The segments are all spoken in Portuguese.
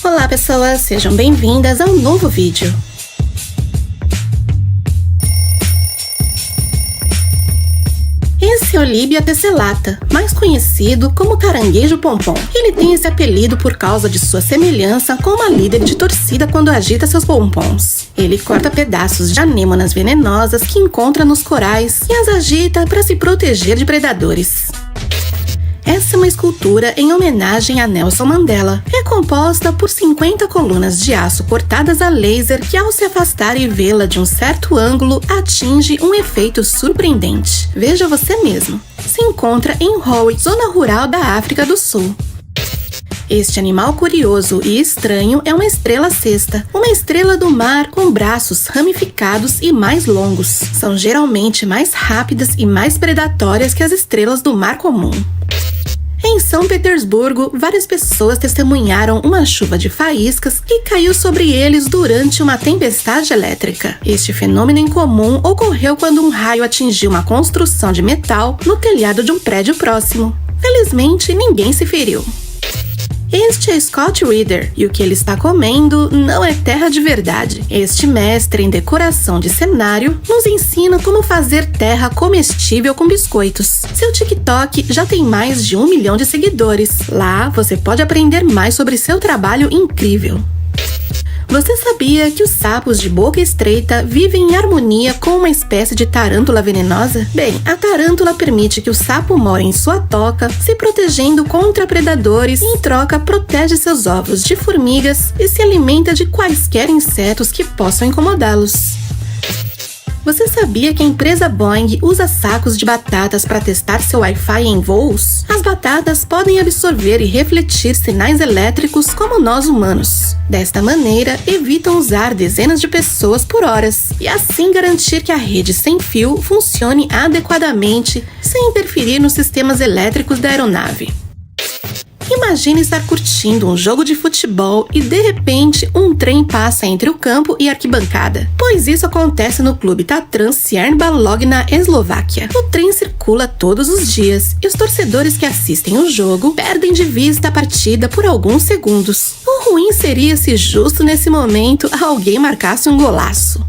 Olá pessoas, sejam bem-vindas a um novo vídeo. Esse é o Libia tessellata, mais conhecido como caranguejo pompom. Ele tem esse apelido por causa de sua semelhança com uma líder de torcida quando agita seus pompons. Ele corta pedaços de anêmonas venenosas que encontra nos corais e as agita para se proteger de predadores. Essa é uma escultura em homenagem a Nelson Mandela. É composta por 50 colunas de aço cortadas a laser que, ao se afastar e vê-la de um certo ângulo, atinge um efeito surpreendente. Veja você mesmo. Se encontra em Howe, zona rural da África do Sul. Este animal curioso e estranho é uma estrela cesta, uma estrela do mar com braços ramificados e mais longos. São geralmente mais rápidas e mais predatórias que as estrelas do mar comum. Em São Petersburgo, várias pessoas testemunharam uma chuva de faíscas que caiu sobre eles durante uma tempestade elétrica. Este fenômeno incomum ocorreu quando um raio atingiu uma construção de metal no telhado de um prédio próximo. Felizmente, ninguém se feriu. Este é Scott Reeder, e o que ele está comendo não é terra de verdade. Este mestre em decoração de cenário nos ensina como fazer terra comestível com biscoitos. Seu TikTok já tem mais de 1 milhão de seguidores. Lá você pode aprender mais sobre seu trabalho incrível. Você sabia que os sapos de boca estreita vivem em harmonia com uma espécie de tarântula venenosa? Bem, a tarântula permite que o sapo more em sua toca, se protegendo contra predadores e, em troca, protege seus ovos de formigas e se alimenta de quaisquer insetos que possam incomodá-los. Você sabia que a empresa Boeing usa sacos de batatas para testar seu Wi-Fi em voos? As batatas podem absorver e refletir sinais elétricos como nós humanos. Desta maneira, evitam usar dezenas de pessoas por horas e assim garantir que a rede sem fio funcione adequadamente sem interferir nos sistemas elétricos da aeronave. Imagine estar curtindo um jogo de futebol e, de repente, um trem passa entre o campo e a arquibancada. Pois isso acontece no clube Tatran Cernbalog na Eslováquia. O trem circula todos os dias e os torcedores que assistem o jogo perdem de vista a partida por alguns segundos. O ruim seria se justo nesse momento alguém marcasse um golaço.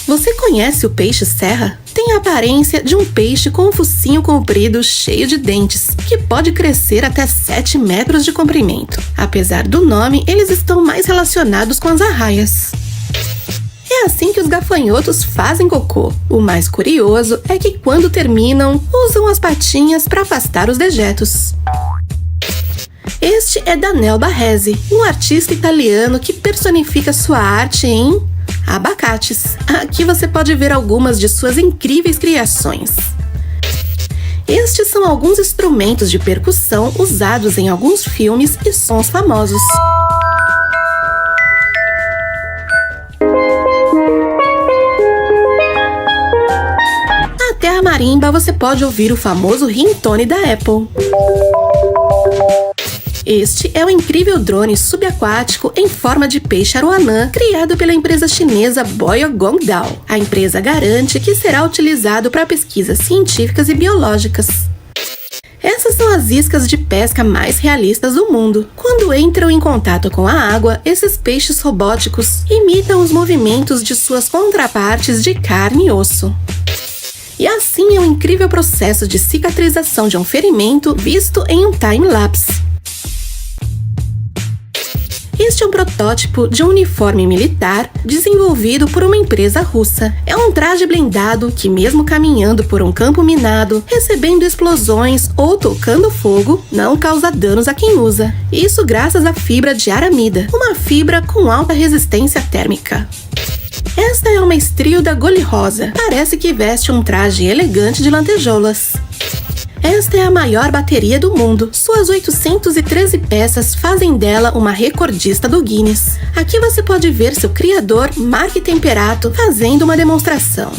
Você conhece o peixe serra? Tem a aparência de um peixe com um focinho comprido cheio de dentes, que pode crescer até 7 metros de comprimento. Apesar do nome, eles estão mais relacionados com as arraias. É assim que os gafanhotos fazem cocô. O mais curioso é que quando terminam, usam as patinhas para afastar os dejetos. Este é Daniel Barresi, um artista italiano que personifica sua arte em abacates. Aqui você pode ver algumas de suas incríveis criações. Estes são alguns instrumentos de percussão usados em alguns filmes e sons famosos. Até a marimba você pode ouvir o famoso ringtone da Apple. Este é o incrível drone subaquático em forma de peixe aroanã, criado pela empresa chinesa Boyogongdao. A empresa garante que será utilizado para pesquisas científicas e biológicas. Essas são as iscas de pesca mais realistas do mundo. Quando entram em contato com a água, esses peixes robóticos imitam os movimentos de suas contrapartes de carne e osso. E assim é um incrível processo de cicatrização de um ferimento visto em um time-lapse. Este é um protótipo de um uniforme militar desenvolvido por uma empresa russa. É um traje blindado que, mesmo caminhando por um campo minado, recebendo explosões ou tocando fogo, não causa danos a quem usa. Isso graças à fibra de aramida, uma fibra com alta resistência térmica. Esta é uma estrilda gole-rosa. Parece que veste um traje elegante de lantejoulas. Esta é a maior bateria do mundo. Suas 813 peças fazem dela uma recordista do Guinness. Aqui você pode ver seu criador, Mark Temperato, fazendo uma demonstração.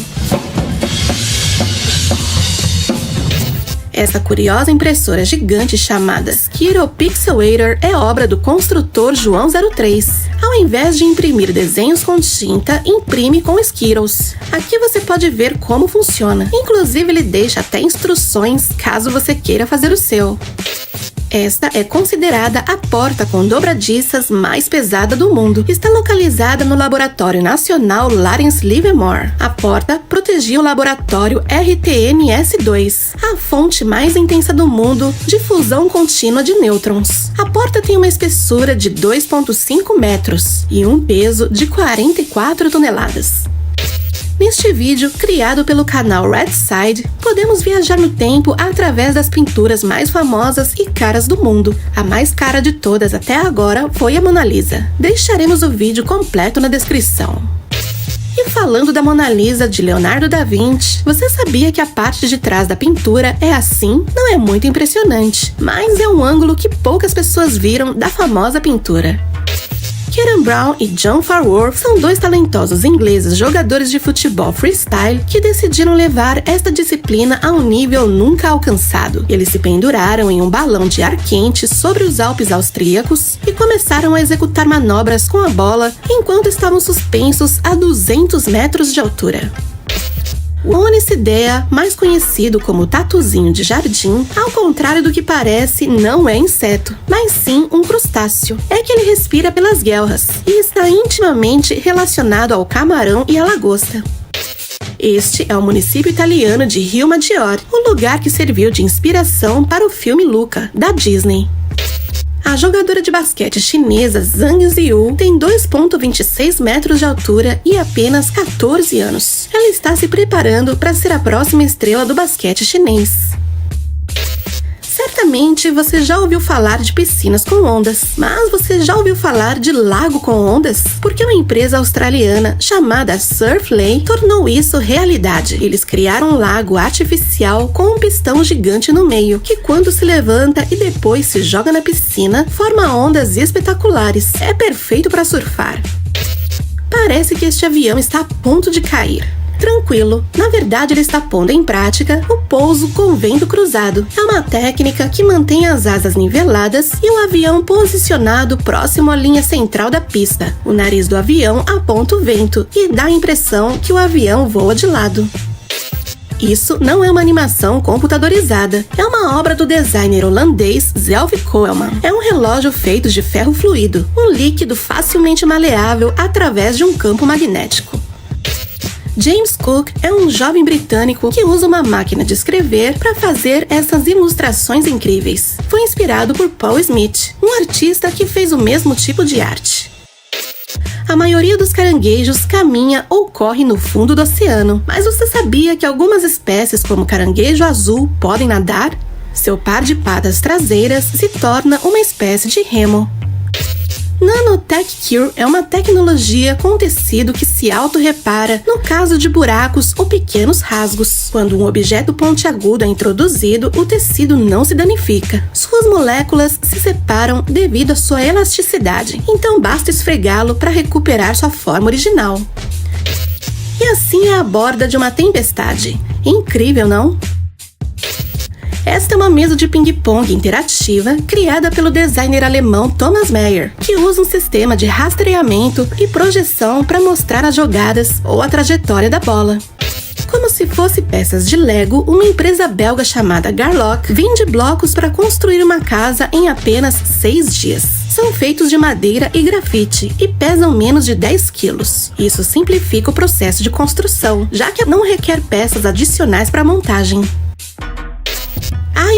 Essa curiosa impressora gigante chamada Skittle Pixelator é obra do construtor João 03. Ao invés de imprimir desenhos com tinta, imprime com Skittles. Aqui você pode ver como funciona. Inclusive, ele deixa até instruções caso você queira fazer o seu. Esta é considerada a porta com dobradiças mais pesada do mundo. Está localizada no Laboratório Nacional Lawrence Livermore. A porta protegia o laboratório RTNS-2, a fonte mais intensa do mundo de fusão contínua de nêutrons. A porta tem uma espessura de 2,5 metros e um peso de 44 toneladas. Neste vídeo, criado pelo canal RedSide, podemos viajar no tempo através das pinturas mais famosas e caras do mundo. A mais cara de todas até agora foi a Mona Lisa. Deixaremos o vídeo completo na descrição. E falando da Mona Lisa de Leonardo da Vinci, você sabia que a parte de trás da pintura é assim? Não é muito impressionante, mas é um ângulo que poucas pessoas viram da famosa pintura. Kieran Brown e John Farworth são dois talentosos ingleses jogadores de futebol freestyle que decidiram levar esta disciplina a um nível nunca alcançado. Eles se penduraram em um balão de ar quente sobre os Alpes austríacos e começaram a executar manobras com a bola enquanto estavam suspensos a 200 metros de altura. O Onicidea, mais conhecido como tatuzinho de jardim, ao contrário do que parece, não é inseto, mas sim um crustáceo. É que ele respira pelas guelras e está intimamente relacionado ao camarão e à lagosta. Este é o município italiano de Rio Maggiore, o lugar que serviu de inspiração para o filme Luca, da Disney. A jogadora de basquete chinesa Zhang Ziyu tem 2,26 metros de altura e apenas 14 anos. Ela está se preparando para ser a próxima estrela do basquete chinês. Certamente você já ouviu falar de piscinas com ondas, mas você já ouviu falar de lago com ondas? Porque uma empresa australiana chamada Surflay tornou isso realidade. Eles criaram um lago artificial com um pistão gigante no meio, que quando se levanta e depois se joga na piscina, forma ondas espetaculares. É perfeito para surfar. Parece que este avião está a ponto de cair. Tranquilo, na verdade ele está pondo em prática o pouso com vento cruzado. É uma técnica que mantém as asas niveladas e o avião posicionado próximo à linha central da pista. O nariz do avião aponta o vento e dá a impressão que o avião voa de lado. Isso não é uma animação computadorizada, é uma obra do designer holandês Zelf Koelman. É um relógio feito de ferro fluido, um líquido facilmente maleável através de um campo magnético. James Cook é um jovem britânico que usa uma máquina de escrever para fazer essas ilustrações incríveis. Foi inspirado por Paul Smith, um artista que fez o mesmo tipo de arte. A maioria dos caranguejos caminha ou corre no fundo do oceano, mas você sabia que algumas espécies, como caranguejo azul, podem nadar? Seu par de patas traseiras se torna uma espécie de remo. Nanotech Cure é uma tecnologia com tecido que se auto-repara no caso de buracos ou pequenos rasgos. Quando um objeto pontiagudo é introduzido, o tecido não se danifica. Suas moléculas se separam devido à sua elasticidade, então basta esfregá-lo para recuperar sua forma original. E assim é a borda de uma tempestade. Incrível, não? Esta é uma mesa de ping-pong interativa criada pelo designer alemão Thomas Meyer, que usa um sistema de rastreamento e projeção para mostrar as jogadas ou a trajetória da bola. Como se fosse peças de Lego, uma empresa belga chamada Garlock vende blocos para construir uma casa em apenas 6 dias. São feitos de madeira e grafite e pesam menos de 10 quilos. Isso simplifica o processo de construção, já que não requer peças adicionais para a montagem.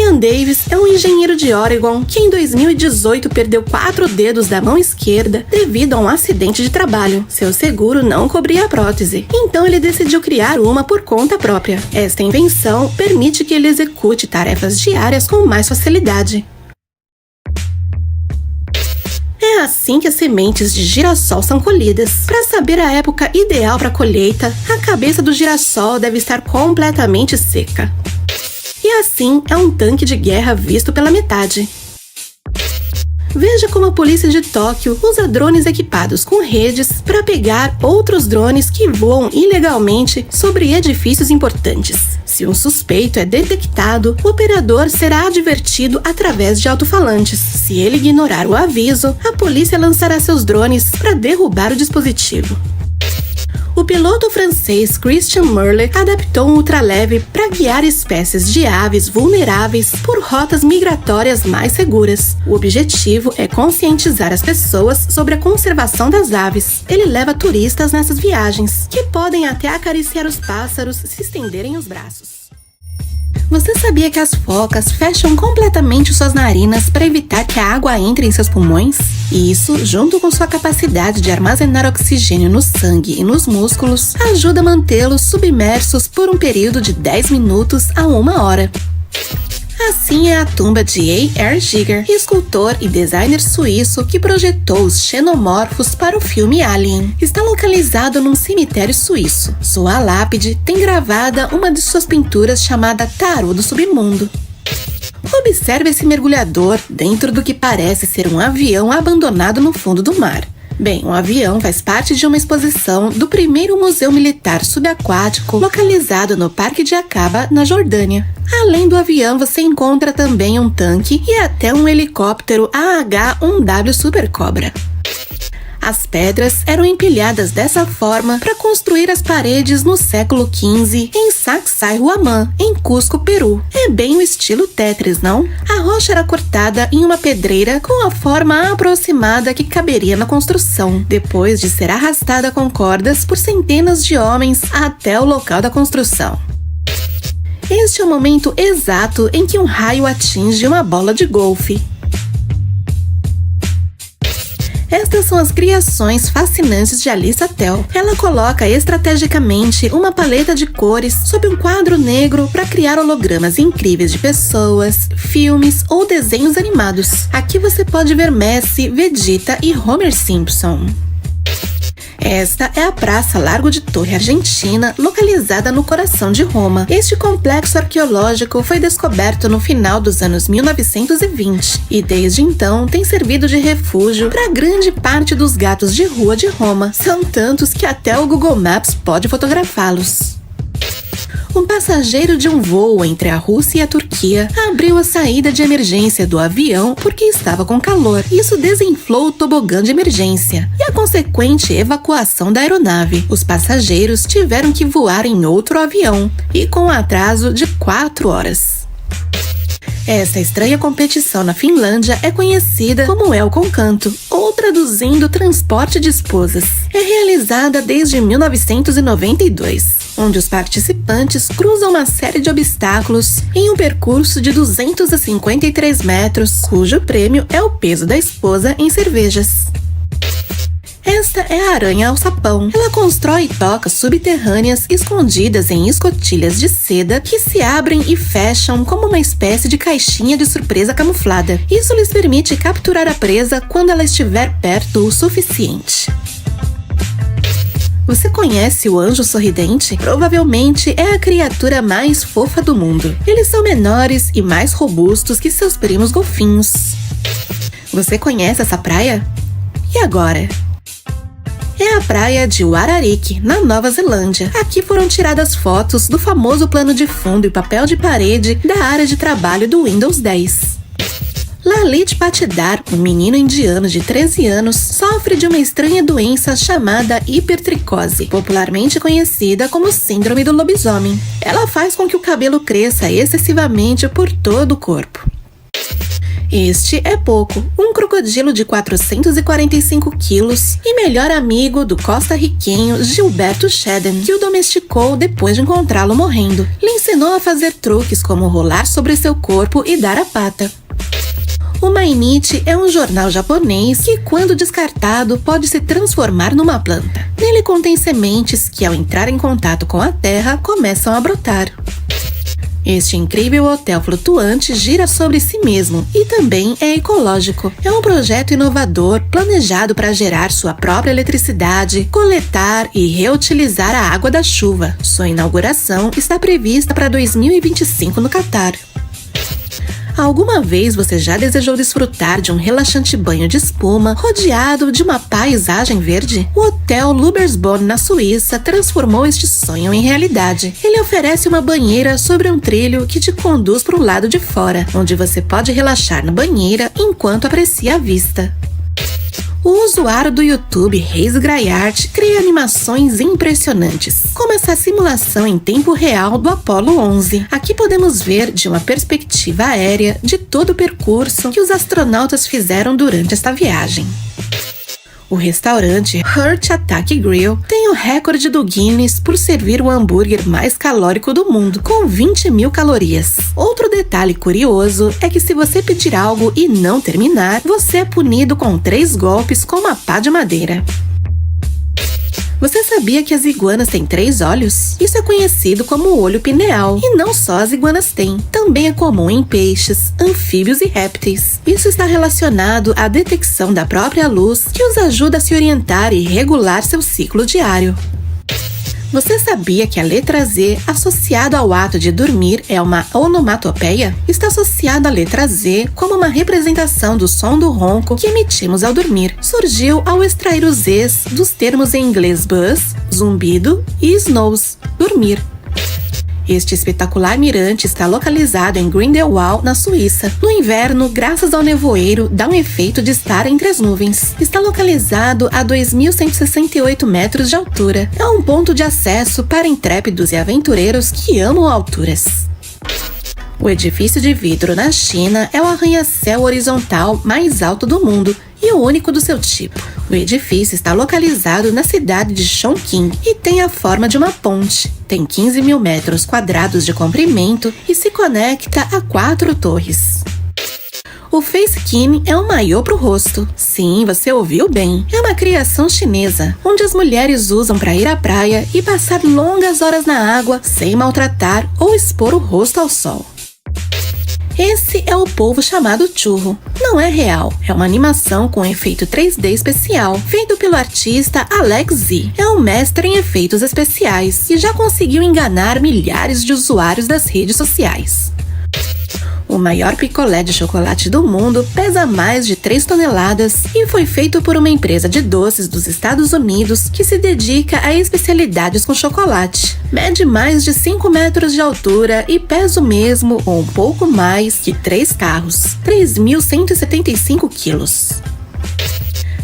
Ian Davis é um engenheiro de Oregon que em 2018 perdeu 4 dedos da mão esquerda devido a um acidente de trabalho. Seu seguro não cobria a prótese, então ele decidiu criar uma por conta própria. Esta invenção permite que ele execute tarefas diárias com mais facilidade. É assim que as sementes de girassol são colhidas. Para saber a época ideal para a colheita, a cabeça do girassol deve estar completamente seca. E assim é um tanque de guerra visto pela metade. Veja como a polícia de Tóquio usa drones equipados com redes para pegar outros drones que voam ilegalmente sobre edifícios importantes. Se um suspeito é detectado, o operador será advertido através de alto-falantes. Se ele ignorar o aviso, a polícia lançará seus drones para derrubar o dispositivo. O piloto francês Christian Murlet adaptou um ultraleve para guiar espécies de aves vulneráveis por rotas migratórias mais seguras. O objetivo é conscientizar as pessoas sobre a conservação das aves. Ele leva turistas nessas viagens, que podem até acariciar os pássaros se estenderem os braços. Você sabia que as focas fecham completamente suas narinas para evitar que a água entre em seus pulmões? E isso, junto com sua capacidade de armazenar oxigênio no sangue e nos músculos, ajuda a mantê-los submersos por um período de 10 minutos a 1 hora. Assim é a tumba de A.R. Giger, escultor e designer suíço que projetou os xenomorfos para o filme Alien. Está localizado num cemitério suíço. Sua lápide tem gravada uma de suas pinturas chamada Tarô do Submundo. Observe esse mergulhador dentro do que parece ser um avião abandonado no fundo do mar. Bem, o avião faz parte de uma exposição do primeiro museu militar subaquático localizado no Parque de Aqaba, na Jordânia. Além do avião, você encontra também um tanque e até um helicóptero AH-1W Super Cobra. As pedras eram empilhadas dessa forma para construir as paredes no século XV em Sacsayhuamán, em Cusco, Peru. É bem o estilo Tetris, não? A rocha era cortada em uma pedreira com a forma aproximada que caberia na construção, depois de ser arrastada com cordas por centenas de homens até o local da construção. Este é o momento exato em que um raio atinge uma bola de golfe. Estas são as criações fascinantes de Alyssa Tell. Ela coloca estrategicamente uma paleta de cores sob um quadro negro para criar hologramas incríveis de pessoas, filmes ou desenhos animados. Aqui você pode ver Messi, Vegeta e Homer Simpson. Esta é a Praça Largo de Torre Argentina, localizada no coração de Roma. Este complexo arqueológico foi descoberto no final dos anos 1920 e desde então tem servido de refúgio para grande parte dos gatos de rua de Roma. São tantos que até o Google Maps pode fotografá-los. Um passageiro de um voo entre a Rússia e a Turquia abriu a saída de emergência do avião porque estava com calor. Isso desinflou o tobogã de emergência e a consequente evacuação da aeronave. Os passageiros tiveram que voar em outro avião e com um atraso de 4 horas. Essa estranha competição na Finlândia é conhecida como El com Canto, ou traduzindo transporte de esposas. É realizada desde 1992, onde os participantes cruzam uma série de obstáculos em um percurso de 253 metros, cujo prêmio é o peso da esposa em cervejas. Esta é a aranha-alçapão. Ela constrói tocas subterrâneas escondidas em escotilhas de seda que se abrem e fecham como uma espécie de caixinha de surpresa camuflada. Isso lhes permite capturar a presa quando ela estiver perto o suficiente. Você conhece o anjo sorridente? Provavelmente é a criatura mais fofa do mundo. Eles são menores e mais robustos que seus primos golfinhos. Você conhece essa praia? E agora? É a praia de Wararike, na Nova Zelândia. Aqui foram tiradas fotos do famoso plano de fundo e papel de parede da área de trabalho do Windows 10. Lalit Patidar, um menino indiano de 13 anos, sofre de uma estranha doença chamada hipertricose, popularmente conhecida como síndrome do lobisomem. Ela faz com que o cabelo cresça excessivamente por todo o corpo. Este é Poco, um crocodilo de 445 quilos e melhor amigo do costarriquenho Gilberto Shedden, que o domesticou depois de encontrá-lo morrendo. Lhe ensinou a fazer truques como rolar sobre seu corpo e dar a pata. O Mainichi é um jornal japonês que, quando descartado, pode se transformar numa planta. Nele contém sementes que, ao entrar em contato com a terra, começam a brotar. Este incrível hotel flutuante gira sobre si mesmo e também é ecológico. É um projeto inovador planejado para gerar sua própria eletricidade, coletar e reutilizar a água da chuva. Sua inauguração está prevista para 2025 no Catar. Alguma vez você já desejou desfrutar de um relaxante banho de espuma rodeado de uma paisagem verde? O Hotel Lubersbonn, na Suíça, transformou este sonho em realidade. Ele oferece uma banheira sobre um trilho que te conduz para o lado de fora, onde você pode relaxar na banheira enquanto aprecia a vista. O usuário do YouTube Reis Grayart cria animações impressionantes, como essa simulação em tempo real do Apollo 11. Aqui podemos ver de uma perspectiva aérea de todo o percurso que os astronautas fizeram durante esta viagem. O restaurante Heart Attack Grill tem o recorde do Guinness por servir o hambúrguer mais calórico do mundo, com 20.000 calorias. Outro detalhe curioso é que se você pedir algo e não terminar, você é punido com 3 golpes com uma pá de madeira. Você sabia que as iguanas têm 3 olhos? Isso é conhecido como olho pineal. E não só as iguanas têm. Também é comum em peixes, anfíbios e répteis. Isso está relacionado à detecção da própria luz, que os ajuda a se orientar e regular seu ciclo diário. Você sabia que a letra Z, associada ao ato de dormir, é uma onomatopeia? Está associada à letra Z como uma representação do som do ronco que emitimos ao dormir. Surgiu ao extrair os Zs dos termos em inglês buzz, zumbido, e snooze, dormir. Este espetacular mirante está localizado em Grindelwald, na Suíça. No inverno, graças ao nevoeiro, dá um efeito de estar entre as nuvens. Está localizado a 2.168 metros de altura. É um ponto de acesso para intrépidos e aventureiros que amam alturas. O edifício de vidro na China é o arranha-céu horizontal mais alto do mundo e o único do seu tipo. O edifício está localizado na cidade de Chongqing e tem a forma de uma ponte. Tem 15.000 metros quadrados de comprimento e se conecta a 4 torres. O Facekine é um maiô para o rosto. Sim, você ouviu bem. É uma criação chinesa, onde as mulheres usam para ir à praia e passar longas horas na água sem maltratar ou expor o rosto ao sol. Esse é o polvo chamado churro. Não é real, é uma animação com efeito 3D especial, feito pelo artista Alex Z. É um mestre em efeitos especiais e já conseguiu enganar milhares de usuários das redes sociais. O maior picolé de chocolate do mundo pesa mais de 3 toneladas e foi feito por uma empresa de doces dos Estados Unidos que se dedica a especialidades com chocolate. Mede mais de 5 metros de altura e pesa o mesmo ou um pouco mais que 3 carros, 3.175 quilos.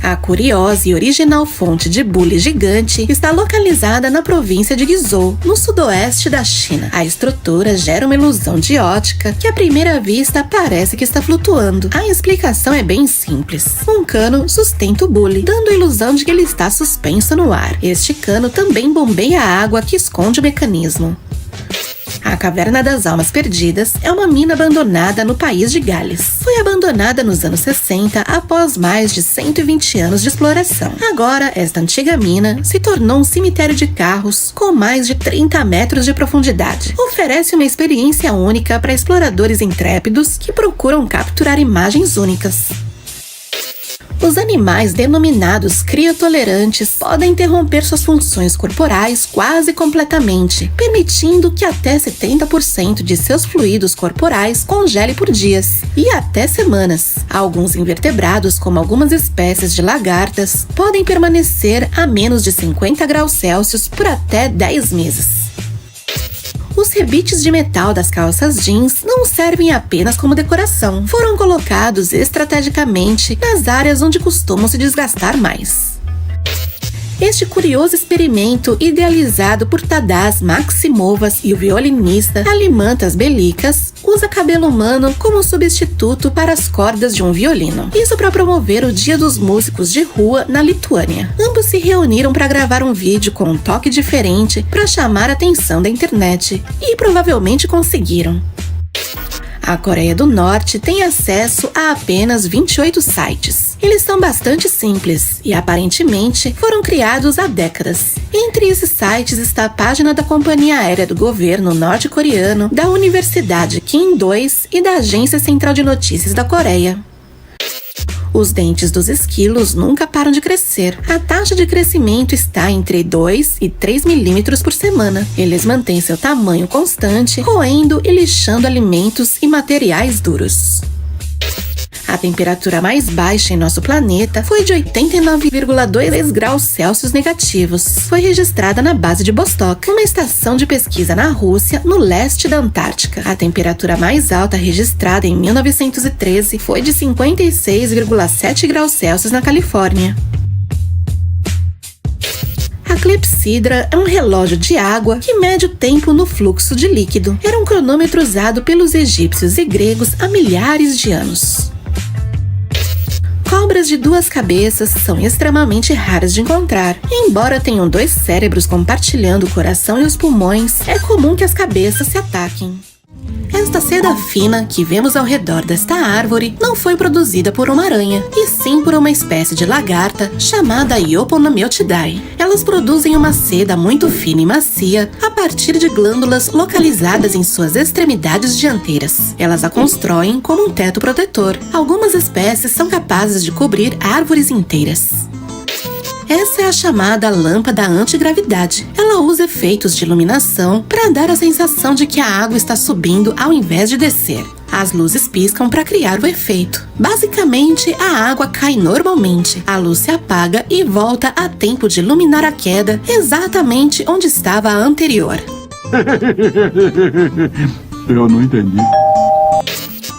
A curiosa e original fonte de bule gigante está localizada na província de Guizhou, no sudoeste da China. A estrutura gera uma ilusão de ótica que à primeira vista parece que está flutuando. A explicação é bem simples. Um cano sustenta o bule, dando a ilusão de que ele está suspenso no ar. Este cano também bombeia a água que esconde o mecanismo. A Caverna das Almas Perdidas é uma mina abandonada no país de Gales. Foi abandonada nos anos 60 após mais de 120 anos de exploração. Agora, esta antiga mina se tornou um cemitério de carros com mais de 30 metros de profundidade. Oferece uma experiência única para exploradores intrépidos que procuram capturar imagens únicas. Os animais denominados criotolerantes podem interromper suas funções corporais quase completamente, permitindo que até 70% de seus fluidos corporais congele por dias e até semanas. Alguns invertebrados, como algumas espécies de lagartas, podem permanecer a menos de 50 graus Celsius por até 10 meses. Os rebites de metal das calças jeans não servem apenas como decoração. Foram colocados estrategicamente nas áreas onde costumam se desgastar mais. Este curioso experimento, idealizado por Tadás Maximovas e o violinista Alimantas Belicas, usa cabelo humano como substituto para as cordas de um violino. Isso para promover o Dia dos Músicos de Rua na Lituânia. Ambos se reuniram para gravar um vídeo com um toque diferente para chamar a atenção da internet e provavelmente conseguiram. A Coreia do Norte tem acesso a apenas 28 sites. Eles são bastante simples e, aparentemente, foram criados há décadas. Entre esses sites está a página da Companhia Aérea do Governo Norte-Coreano, da Universidade Kim Il e da Agência Central de Notícias da Coreia. Os dentes dos esquilos nunca param de crescer. A taxa de crescimento está entre 2 e 3 milímetros por semana. Eles mantêm seu tamanho constante, roendo e lixando alimentos e materiais duros. A temperatura mais baixa em nosso planeta foi de 89,2 graus Celsius negativos. Foi registrada na base de Vostok, uma estação de pesquisa na Rússia, no leste da Antártica. A temperatura mais alta registrada em 1913 foi de 56,7 graus Celsius na Califórnia. A clepsidra é um relógio de água que mede o tempo no fluxo de líquido. Era um cronômetro usado pelos egípcios e gregos há milhares de anos. Cobras de 2 cabeças são extremamente raras de encontrar. Embora tenham 2 cérebros compartilhando o coração e os pulmões, é comum que as cabeças se ataquem. Esta seda fina que vemos ao redor desta árvore não foi produzida por uma aranha, e sim por uma espécie de lagarta chamada Ioponomyotidae. Elas produzem uma seda muito fina e macia a partir de glândulas localizadas em suas extremidades dianteiras. Elas a constroem como um teto protetor. Algumas espécies são capazes de cobrir árvores inteiras. Essa é a chamada lâmpada antigravidade. Ela usa efeitos de iluminação para dar a sensação de que a água está subindo ao invés de descer. As luzes piscam para criar o efeito. Basicamente, a água cai normalmente, a luz se apaga e volta a tempo de iluminar a queda exatamente onde estava a anterior. Eu não entendi.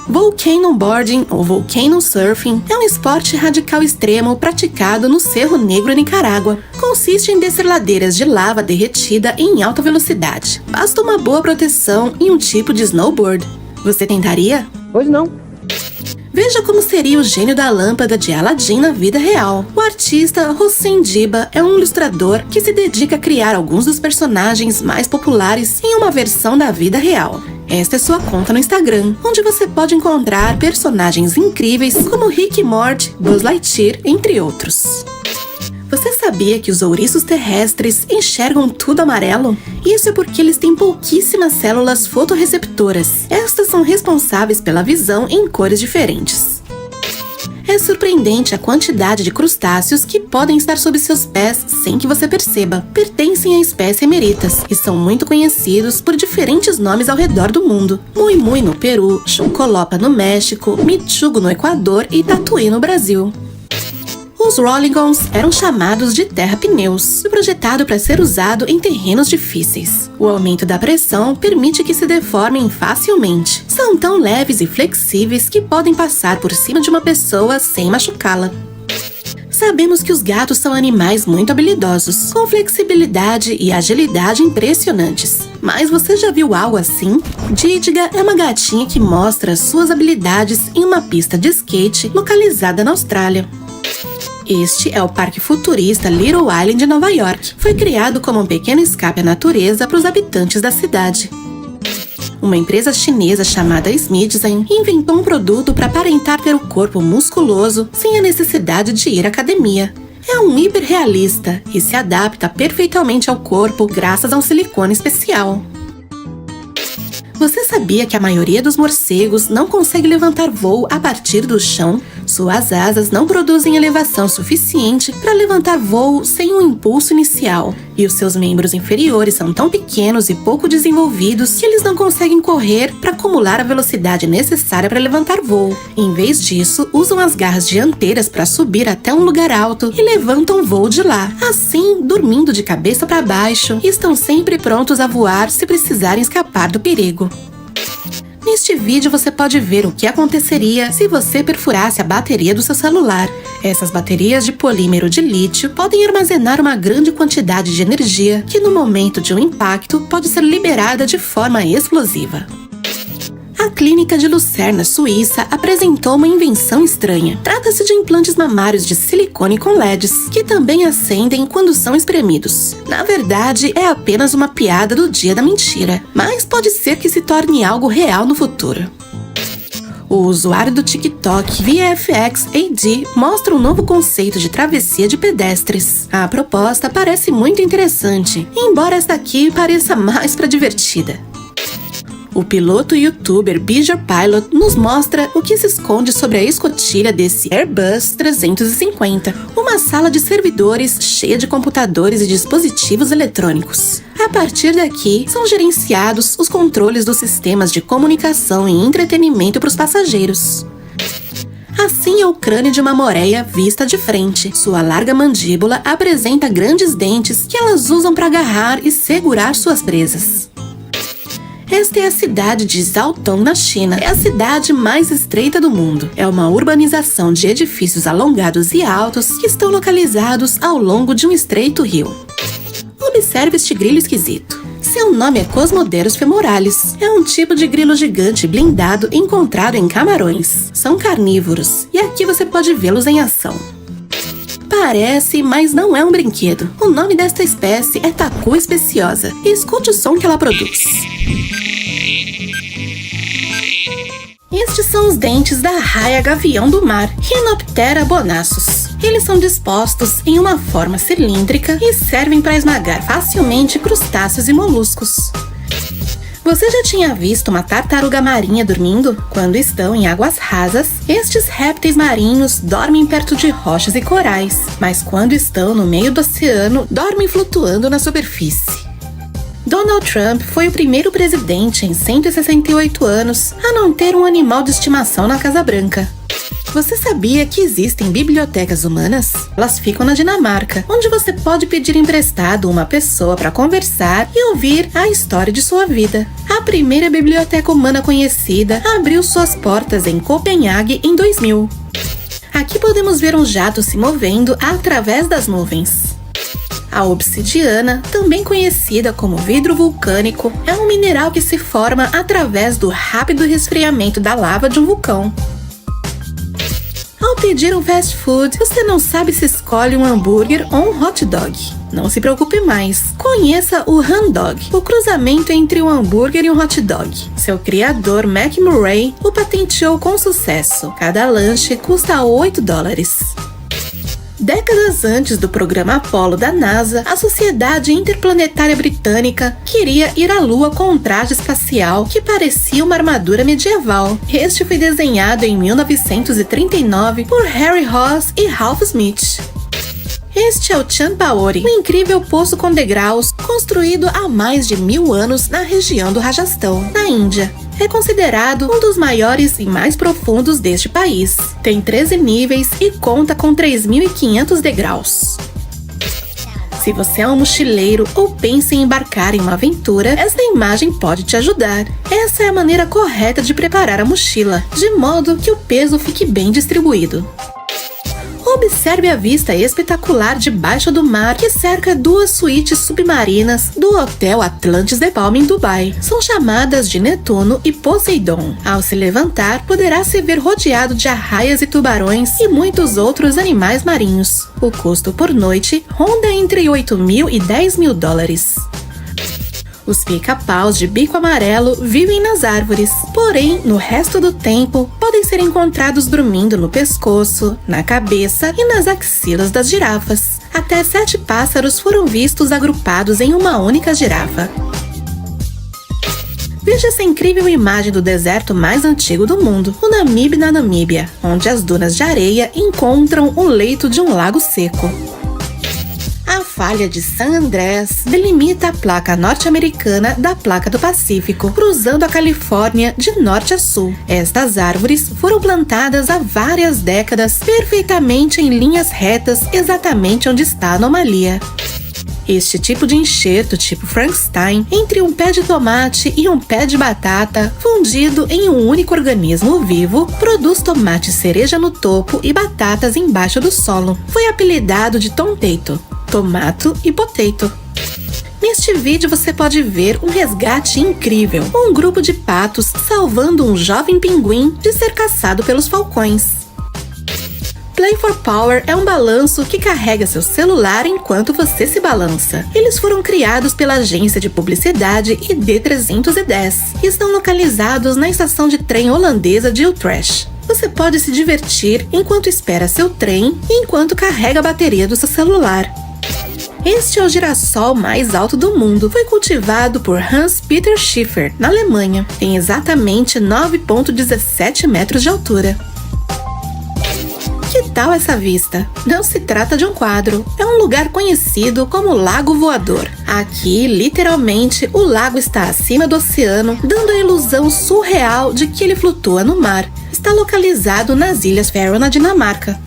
Volcano boarding ou volcano surfing é um esporte radical extremo praticado no Cerro Negro, Nicarágua. Consiste em descer ladeiras de lava derretida em alta velocidade. Basta uma boa proteção e um tipo de snowboard. Você tentaria? Pois não. Veja como seria o gênio da lâmpada de Aladdin na vida real. O artista Hossein Diba é um ilustrador que se dedica a criar alguns dos personagens mais populares em uma versão da vida real. Esta é sua conta no Instagram, onde você pode encontrar personagens incríveis como Rick e Morty, Buzz Lightyear, entre outros. Você sabia que os ouriços terrestres enxergam tudo amarelo? Isso é porque eles têm pouquíssimas células fotorreceptoras. Estas são responsáveis pela visão em cores diferentes. É surpreendente a quantidade de crustáceos que podem estar sob seus pés sem que você perceba. Pertencem à espécie Emeritas e são muito conhecidos por diferentes nomes ao redor do mundo. Mui-mui no Peru, Chocolopa no México, Michugo no Equador e Tatuí no Brasil. Os Rollingons eram chamados de terra-pneus, projetado para ser usado em terrenos difíceis. O aumento da pressão permite que se deformem facilmente. São tão leves e flexíveis que podem passar por cima de uma pessoa sem machucá-la. Sabemos que os gatos são animais muito habilidosos, com flexibilidade e agilidade impressionantes. Mas você já viu algo assim? Dídiga é uma gatinha que mostra suas habilidades em uma pista de skate localizada na Austrália. Este é o Parque Futurista Little Island de Nova York. Foi criado como um pequeno escape à natureza para os habitantes da cidade. Uma empresa chinesa chamada Smithsen inventou um produto para aparentar ter o corpo musculoso sem a necessidade de ir à academia. É um hiperrealista e se adapta perfeitamente ao corpo graças a um silicone especial. Você sabia que a maioria dos morcegos não consegue levantar voo a partir do chão? Suas asas não produzem elevação suficiente para levantar voo sem um impulso inicial. E os seus membros inferiores são tão pequenos e pouco desenvolvidos que eles não conseguem correr para acumular a velocidade necessária para levantar voo. Em vez disso, usam as garras dianteiras para subir até um lugar alto e levantam voo de lá. Assim, dormindo de cabeça para baixo, estão sempre prontos a voar se precisarem escapar do perigo. Neste vídeo você pode ver o que aconteceria se você perfurasse a bateria do seu celular. Essas baterias de polímero de lítio podem armazenar uma grande quantidade de energia que no momento de um impacto pode ser liberada de forma explosiva. A clínica de Lucerna, Suíça, apresentou uma invenção estranha. Trata-se de implantes mamários de silicone com LEDs, que também acendem quando são espremidos. Na verdade, é apenas uma piada do dia da mentira, mas pode ser que se torne algo real no futuro. O usuário do TikTok, VFX-AD, mostra um novo conceito de travessia de pedestres. A proposta parece muito interessante, embora esta aqui pareça mais para divertida. O piloto e youtuber Beezer Pilot nos mostra o que se esconde sobre a escotilha desse Airbus 350, uma sala de servidores cheia de computadores e dispositivos eletrônicos. A partir daqui, são gerenciados os controles dos sistemas de comunicação e entretenimento para os passageiros. Assim é o crânio de uma moreia vista de frente. Sua larga mandíbula apresenta grandes dentes que elas usam para agarrar e segurar suas presas. Esta é a cidade de Zhaotong, na China. É a cidade mais estreita do mundo. É uma urbanização de edifícios alongados e altos que estão localizados ao longo de um estreito rio. Observe este grilo esquisito. Seu nome é Cosmoderus femoralis. É um tipo de grilo gigante blindado encontrado em Camarões. São carnívoros e aqui você pode vê-los em ação. Parece, mas não é um brinquedo. O nome desta espécie é Tacu especiosa. E escute o som que ela produz. Estes são os dentes da raia gavião do mar, Rhinoptera bonassus. Eles são dispostos em uma forma cilíndrica e servem para esmagar facilmente crustáceos e moluscos. Você já tinha visto uma tartaruga marinha dormindo? Quando estão em águas rasas, estes répteis marinhos dormem perto de rochas e corais, mas quando estão no meio do oceano, dormem flutuando na superfície. Donald Trump foi o primeiro presidente em 168 anos a não ter um animal de estimação na Casa Branca. Você sabia que existem bibliotecas humanas? Elas ficam na Dinamarca, onde você pode pedir emprestado uma pessoa para conversar e ouvir a história de sua vida. A primeira biblioteca humana conhecida abriu suas portas em Copenhague em 2000. Aqui podemos ver um jato se movendo através das nuvens. A obsidiana, também conhecida como vidro vulcânico, é um mineral que se forma através do rápido resfriamento da lava de um vulcão. Ao pedir um fast food, você não sabe se escolhe um hambúrguer ou um hot dog. Não se preocupe mais. Conheça o Han Dog, o cruzamento entre um hambúrguer e um hot dog. Seu criador, Mac Murray, o patenteou com sucesso. Cada lanche custa $8. Décadas antes do programa Apollo da NASA, a Sociedade Interplanetária Britânica queria ir à Lua com um traje espacial que parecia uma armadura medieval. Este foi desenhado em 1939 por Harry Ross e Ralph Smith. Este é o Chanpaori, um incrível poço com degraus construído há mais de 1000 anos na região do Rajastão, na Índia. É considerado um dos maiores e mais profundos deste país. Tem 13 níveis e conta com 3.500 degraus. Se você é um mochileiro ou pensa em embarcar em uma aventura, esta imagem pode te ajudar. Essa é a maneira correta de preparar a mochila, de modo que o peso fique bem distribuído. Observe a vista espetacular debaixo do mar que cerca 2 suítes submarinas do Hotel Atlantis de Palm em Dubai. São chamadas de Netuno e Poseidon. Ao se levantar, poderá se ver rodeado de arraias e tubarões e muitos outros animais marinhos. O custo por noite ronda entre $8.000 e $10.000. Os pica-paus de bico amarelo vivem nas árvores, porém, no resto do tempo, podem ser encontrados dormindo no pescoço, na cabeça e nas axilas das girafas. Até 7 pássaros foram vistos agrupados em uma única girafa. Veja essa incrível imagem do deserto mais antigo do mundo, o Namibe na Namíbia, onde as dunas de areia encontram o leito de um lago seco. A falha de San Andrés delimita a placa norte-americana da placa do Pacífico, cruzando a Califórnia de norte a sul. Estas árvores foram plantadas há várias décadas, perfeitamente em linhas retas, exatamente onde está a anomalia. Este tipo de enxerto, tipo Frankenstein, entre um pé de tomate e um pé de batata, fundido em um único organismo vivo, produz tomate cereja no topo e batatas embaixo do solo. Foi apelidado de Tomtato, tomato e potato. Neste vídeo você pode ver um resgate incrível, um grupo de patos salvando um jovem pinguim de ser caçado pelos falcões. Play for Power é um balanço que carrega seu celular enquanto você se balança. Eles foram criados pela agência de publicidade ID310 e estão localizados na estação de trem holandesa de Utrecht. Você pode se divertir enquanto espera seu trem e enquanto carrega a bateria do seu celular. Este é o girassol mais alto do mundo. Foi cultivado por Hans-Peter Schiffer, na Alemanha. Tem exatamente 9,17 metros de altura. Que tal essa vista? Não se trata de um quadro, é um lugar conhecido como Lago Voador. Aqui, literalmente, o lago está acima do oceano, dando a ilusão surreal de que ele flutua no mar. Está localizado nas Ilhas Faroe, na Dinamarca.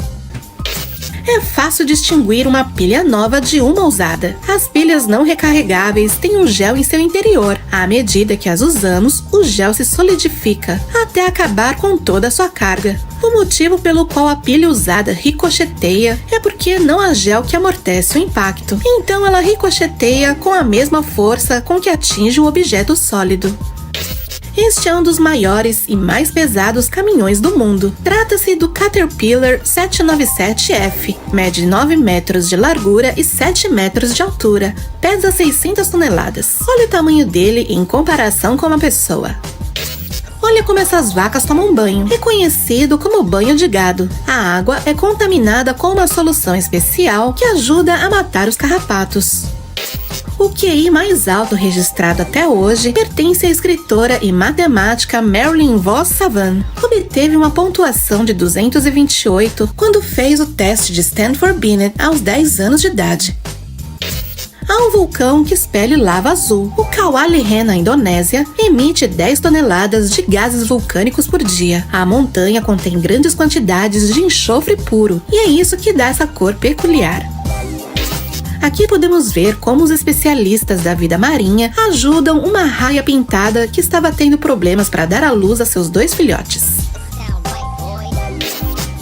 É fácil distinguir uma pilha nova de uma usada. As pilhas não recarregáveis têm um gel em seu interior. À medida que as usamos, o gel se solidifica, até acabar com toda a sua carga. O motivo pelo qual a pilha usada ricocheteia é porque não há gel que amortece o impacto. Então ela ricocheteia com a mesma força com que atinge um objeto sólido. Este é um dos maiores e mais pesados caminhões do mundo. Trata-se do Caterpillar 797F. Mede 9 metros de largura e 7 metros de altura. Pesa 600 toneladas. Olha o tamanho dele em comparação com uma pessoa. Olha como essas vacas tomam banho. É conhecido como banho de gado. A água é contaminada com uma solução especial que ajuda a matar os carrapatos. O QI mais alto registrado até hoje pertence à escritora e matemática Marilyn Vos Savant. Obteve uma pontuação de 228 quando fez o teste de Stanford Binet aos 10 anos de idade. Há um vulcão que expele lava azul. O Kawah-Lehren, na Indonésia, emite 10 toneladas de gases vulcânicos por dia. A montanha contém grandes quantidades de enxofre puro, e é isso que dá essa cor peculiar. Aqui podemos ver como os especialistas da vida marinha ajudam uma raia pintada que estava tendo problemas para dar à luz a seus 2 filhotes.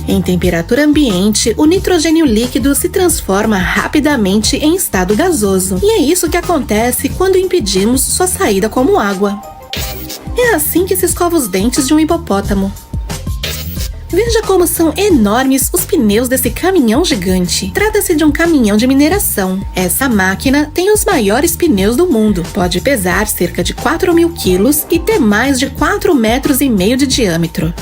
Em temperatura ambiente, o nitrogênio líquido se transforma rapidamente em estado gasoso, e é isso que acontece quando impedimos sua saída como água. É assim que se escova os dentes de um hipopótamo. Veja como são enormes os pneus desse caminhão gigante. Trata-se de um caminhão de mineração. Essa máquina tem os maiores pneus do mundo. Pode pesar cerca de 4.000 quilos e ter mais de 4,5 metros de diâmetro.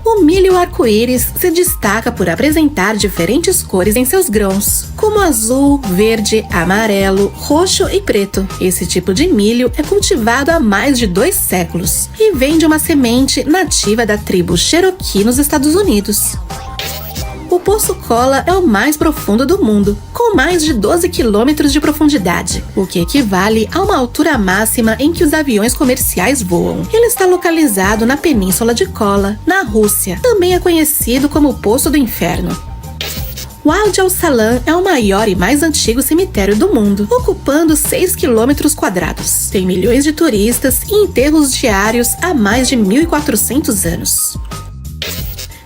O milho arco-íris se destaca por apresentar diferentes cores em seus grãos, como azul, verde, amarelo, roxo e preto. Esse tipo de milho é cultivado há mais de 2 séculos e vem de uma semente nativa da tribo Cherokee nos Estados Unidos. O Poço Kola é o mais profundo do mundo, com mais de 12 quilômetros de profundidade, o que equivale a uma altura máxima em que os aviões comerciais voam. Ele está localizado na Península de Kola, na Rússia. Também é conhecido como Poço do Inferno. Wadi Al-Salam é o maior e mais antigo cemitério do mundo, ocupando 6 quilômetros quadrados. Tem milhões de turistas e enterros diários há mais de 1.400 anos.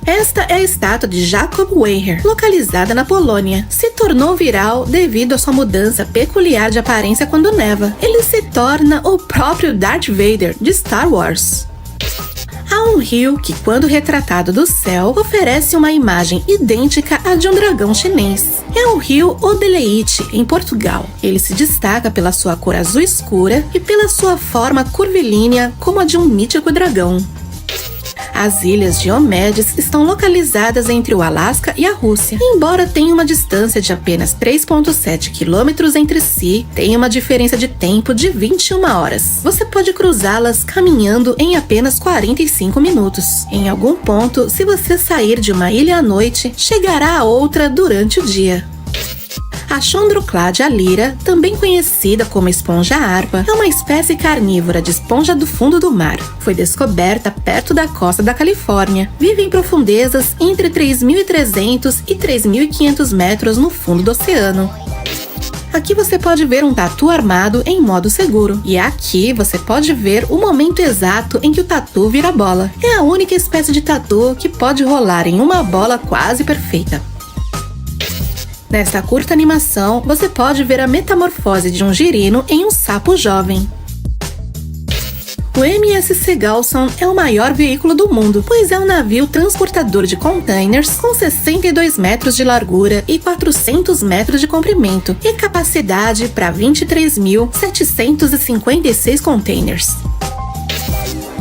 Esta é a estátua de Jacob Weiher, localizada na Polônia. Se tornou viral devido à sua mudança peculiar de aparência quando neva. Ele se torna o próprio Darth Vader de Star Wars. Há um rio que, quando retratado do céu, oferece uma imagem idêntica à de um dragão chinês. É o rio Odeleite, em Portugal. Ele se destaca pela sua cor azul escura e pela sua forma curvilínea como a de um mítico dragão. As ilhas Diomedes estão localizadas entre o Alasca e a Rússia. Embora tenham uma distância de apenas 3,7 quilômetros entre si, tem uma diferença de tempo de 21 horas. Você pode cruzá-las caminhando em apenas 45 minutos. Em algum ponto, se você sair de uma ilha à noite, chegará a outra durante o dia. A Chondrocladia lyra, também conhecida como esponja-arpa, é uma espécie carnívora de esponja do fundo do mar. Foi descoberta perto da costa da Califórnia. Vive em profundezas entre 3.300 e 3.500 metros no fundo do oceano. Aqui você pode ver um tatu armado em modo seguro. E aqui você pode ver o momento exato em que o tatu vira bola. É a única espécie de tatu que pode rolar em uma bola quase perfeita. Nesta curta animação, você pode ver a metamorfose de um girino em um sapo jovem. O MSC Galson é o maior veículo do mundo, pois é um navio transportador de containers com 62 metros de largura e 400 metros de comprimento e capacidade para 23.756 containers.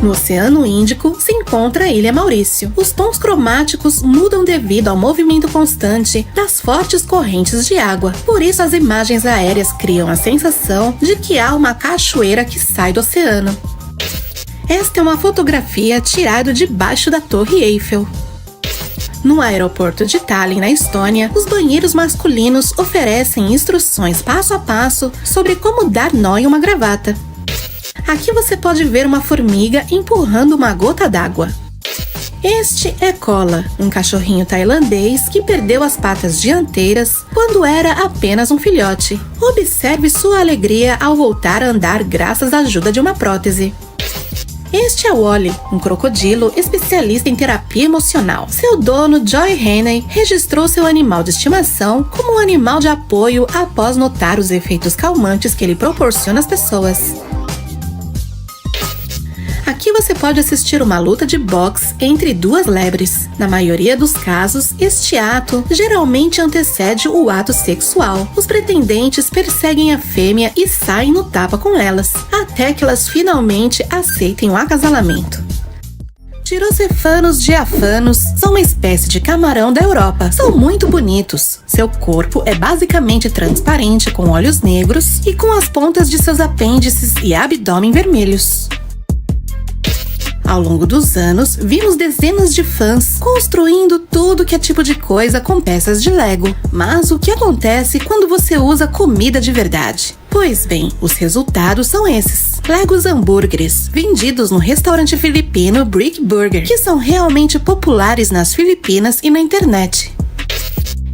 No Oceano Índico se encontra a Ilha Maurício. Os tons cromáticos mudam devido ao movimento constante das fortes correntes de água. Por isso as imagens aéreas criam a sensação de que há uma cachoeira que sai do oceano. Esta é uma fotografia tirada debaixo da Torre Eiffel. No aeroporto de Tallinn, na Estônia, os banheiros masculinos oferecem instruções passo a passo sobre como dar nó em uma gravata. Aqui você pode ver uma formiga empurrando uma gota d'água. Este é Kola, um cachorrinho tailandês que perdeu as patas dianteiras quando era apenas um filhote. Observe sua alegria ao voltar a andar graças à ajuda de uma prótese. Este é Wally, um crocodilo especialista em terapia emocional. Seu dono, Joy Haney, registrou seu animal de estimação como um animal de apoio após notar os efeitos calmantes que ele proporciona às pessoas. Aqui você pode assistir uma luta de boxe entre duas lebres. Na maioria dos casos, este ato geralmente antecede o ato sexual. Os pretendentes perseguem a fêmea e saem no tapa com elas, até que elas finalmente aceitem o acasalamento. Tirocefanos diafanos são uma espécie de camarão da Europa. São muito bonitos. Seu corpo é basicamente transparente, com olhos negros e com as pontas de seus apêndices e abdômen vermelhos. Ao longo dos anos, vimos dezenas de fãs construindo tudo que é tipo de coisa com peças de Lego. Mas o que acontece quando você usa comida de verdade? Pois bem, os resultados são esses. Legos hambúrgueres, vendidos no restaurante filipino Brick Burger, que são realmente populares nas Filipinas e na internet.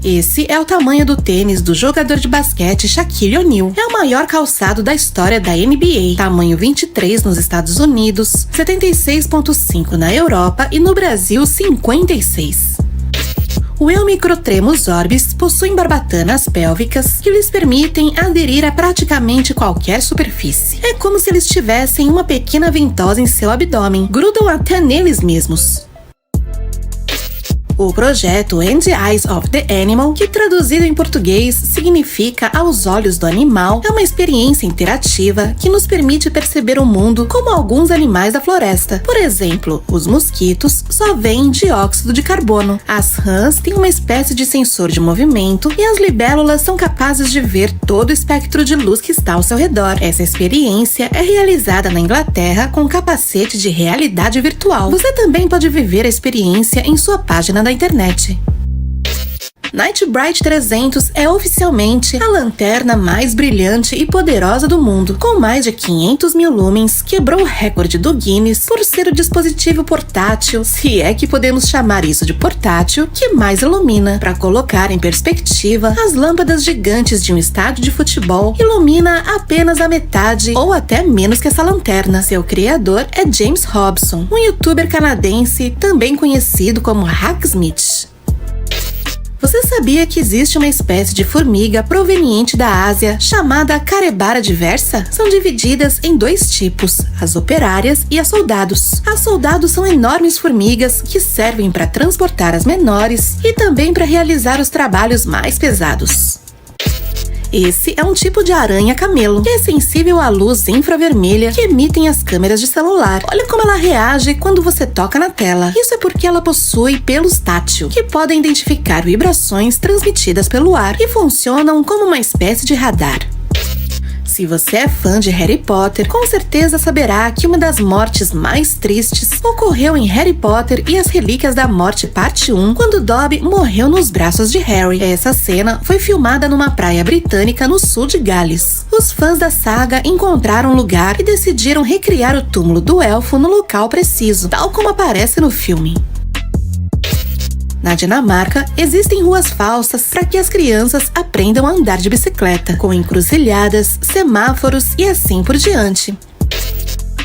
Esse é o tamanho do tênis do jogador de basquete Shaquille O'Neal. É o maior calçado da história da NBA. Tamanho 23 nos Estados Unidos, 76,5 na Europa e no Brasil 56. O Eumicrotremus orbis possuem barbatanas pélvicas que lhes permitem aderir a praticamente qualquer superfície. É como se eles tivessem uma pequena ventosa em seu abdômen. Grudam até neles mesmos. O projeto And the Eyes of the Animal, que traduzido em português significa Aos Olhos do Animal, é uma experiência interativa que nos permite perceber o mundo como alguns animais da floresta. Por exemplo, os mosquitos só veem dióxido de carbono, as rãs têm uma espécie de sensor de movimento e as libélulas são capazes de ver todo o espectro de luz que está ao seu redor. Essa experiência é realizada na Inglaterra com capacete de realidade virtual. Você também pode viver a experiência em sua página da internet. Night Bright 300 é oficialmente a lanterna mais brilhante e poderosa do mundo. Com mais de 500 mil lumens, quebrou o recorde do Guinness por ser o dispositivo portátil, se é que podemos chamar isso de portátil, que mais ilumina. Para colocar em perspectiva, as lâmpadas gigantes de um estádio de futebol ilumina apenas a metade ou até menos que essa lanterna. Seu criador é James Robson, um youtuber canadense também conhecido como Hacksmith. Você sabia que existe uma espécie de formiga proveniente da Ásia chamada Capybara diversa? São divididas em dois tipos, as operárias e as soldados. As soldados são enormes formigas que servem para transportar as menores e também para realizar os trabalhos mais pesados. Esse é um tipo de aranha camelo, que é sensível à luz infravermelha que emitem as câmeras de celular. Olha como ela reage quando você toca na tela. Isso é porque ela possui pelos tátil, que podem identificar vibrações transmitidas pelo ar e funcionam como uma espécie de radar. Se você é fã de Harry Potter, com certeza saberá que uma das mortes mais tristes ocorreu em Harry Potter e as Relíquias da Morte Parte 1, quando Dobby morreu nos braços de Harry. Essa cena foi filmada numa praia britânica no sul de Gales. Os fãs da saga encontraram um lugar e decidiram recriar o túmulo do elfo no local preciso, tal como aparece no filme. Na Dinamarca, existem ruas falsas para que as crianças aprendam a andar de bicicleta, com encruzilhadas, semáforos e assim por diante.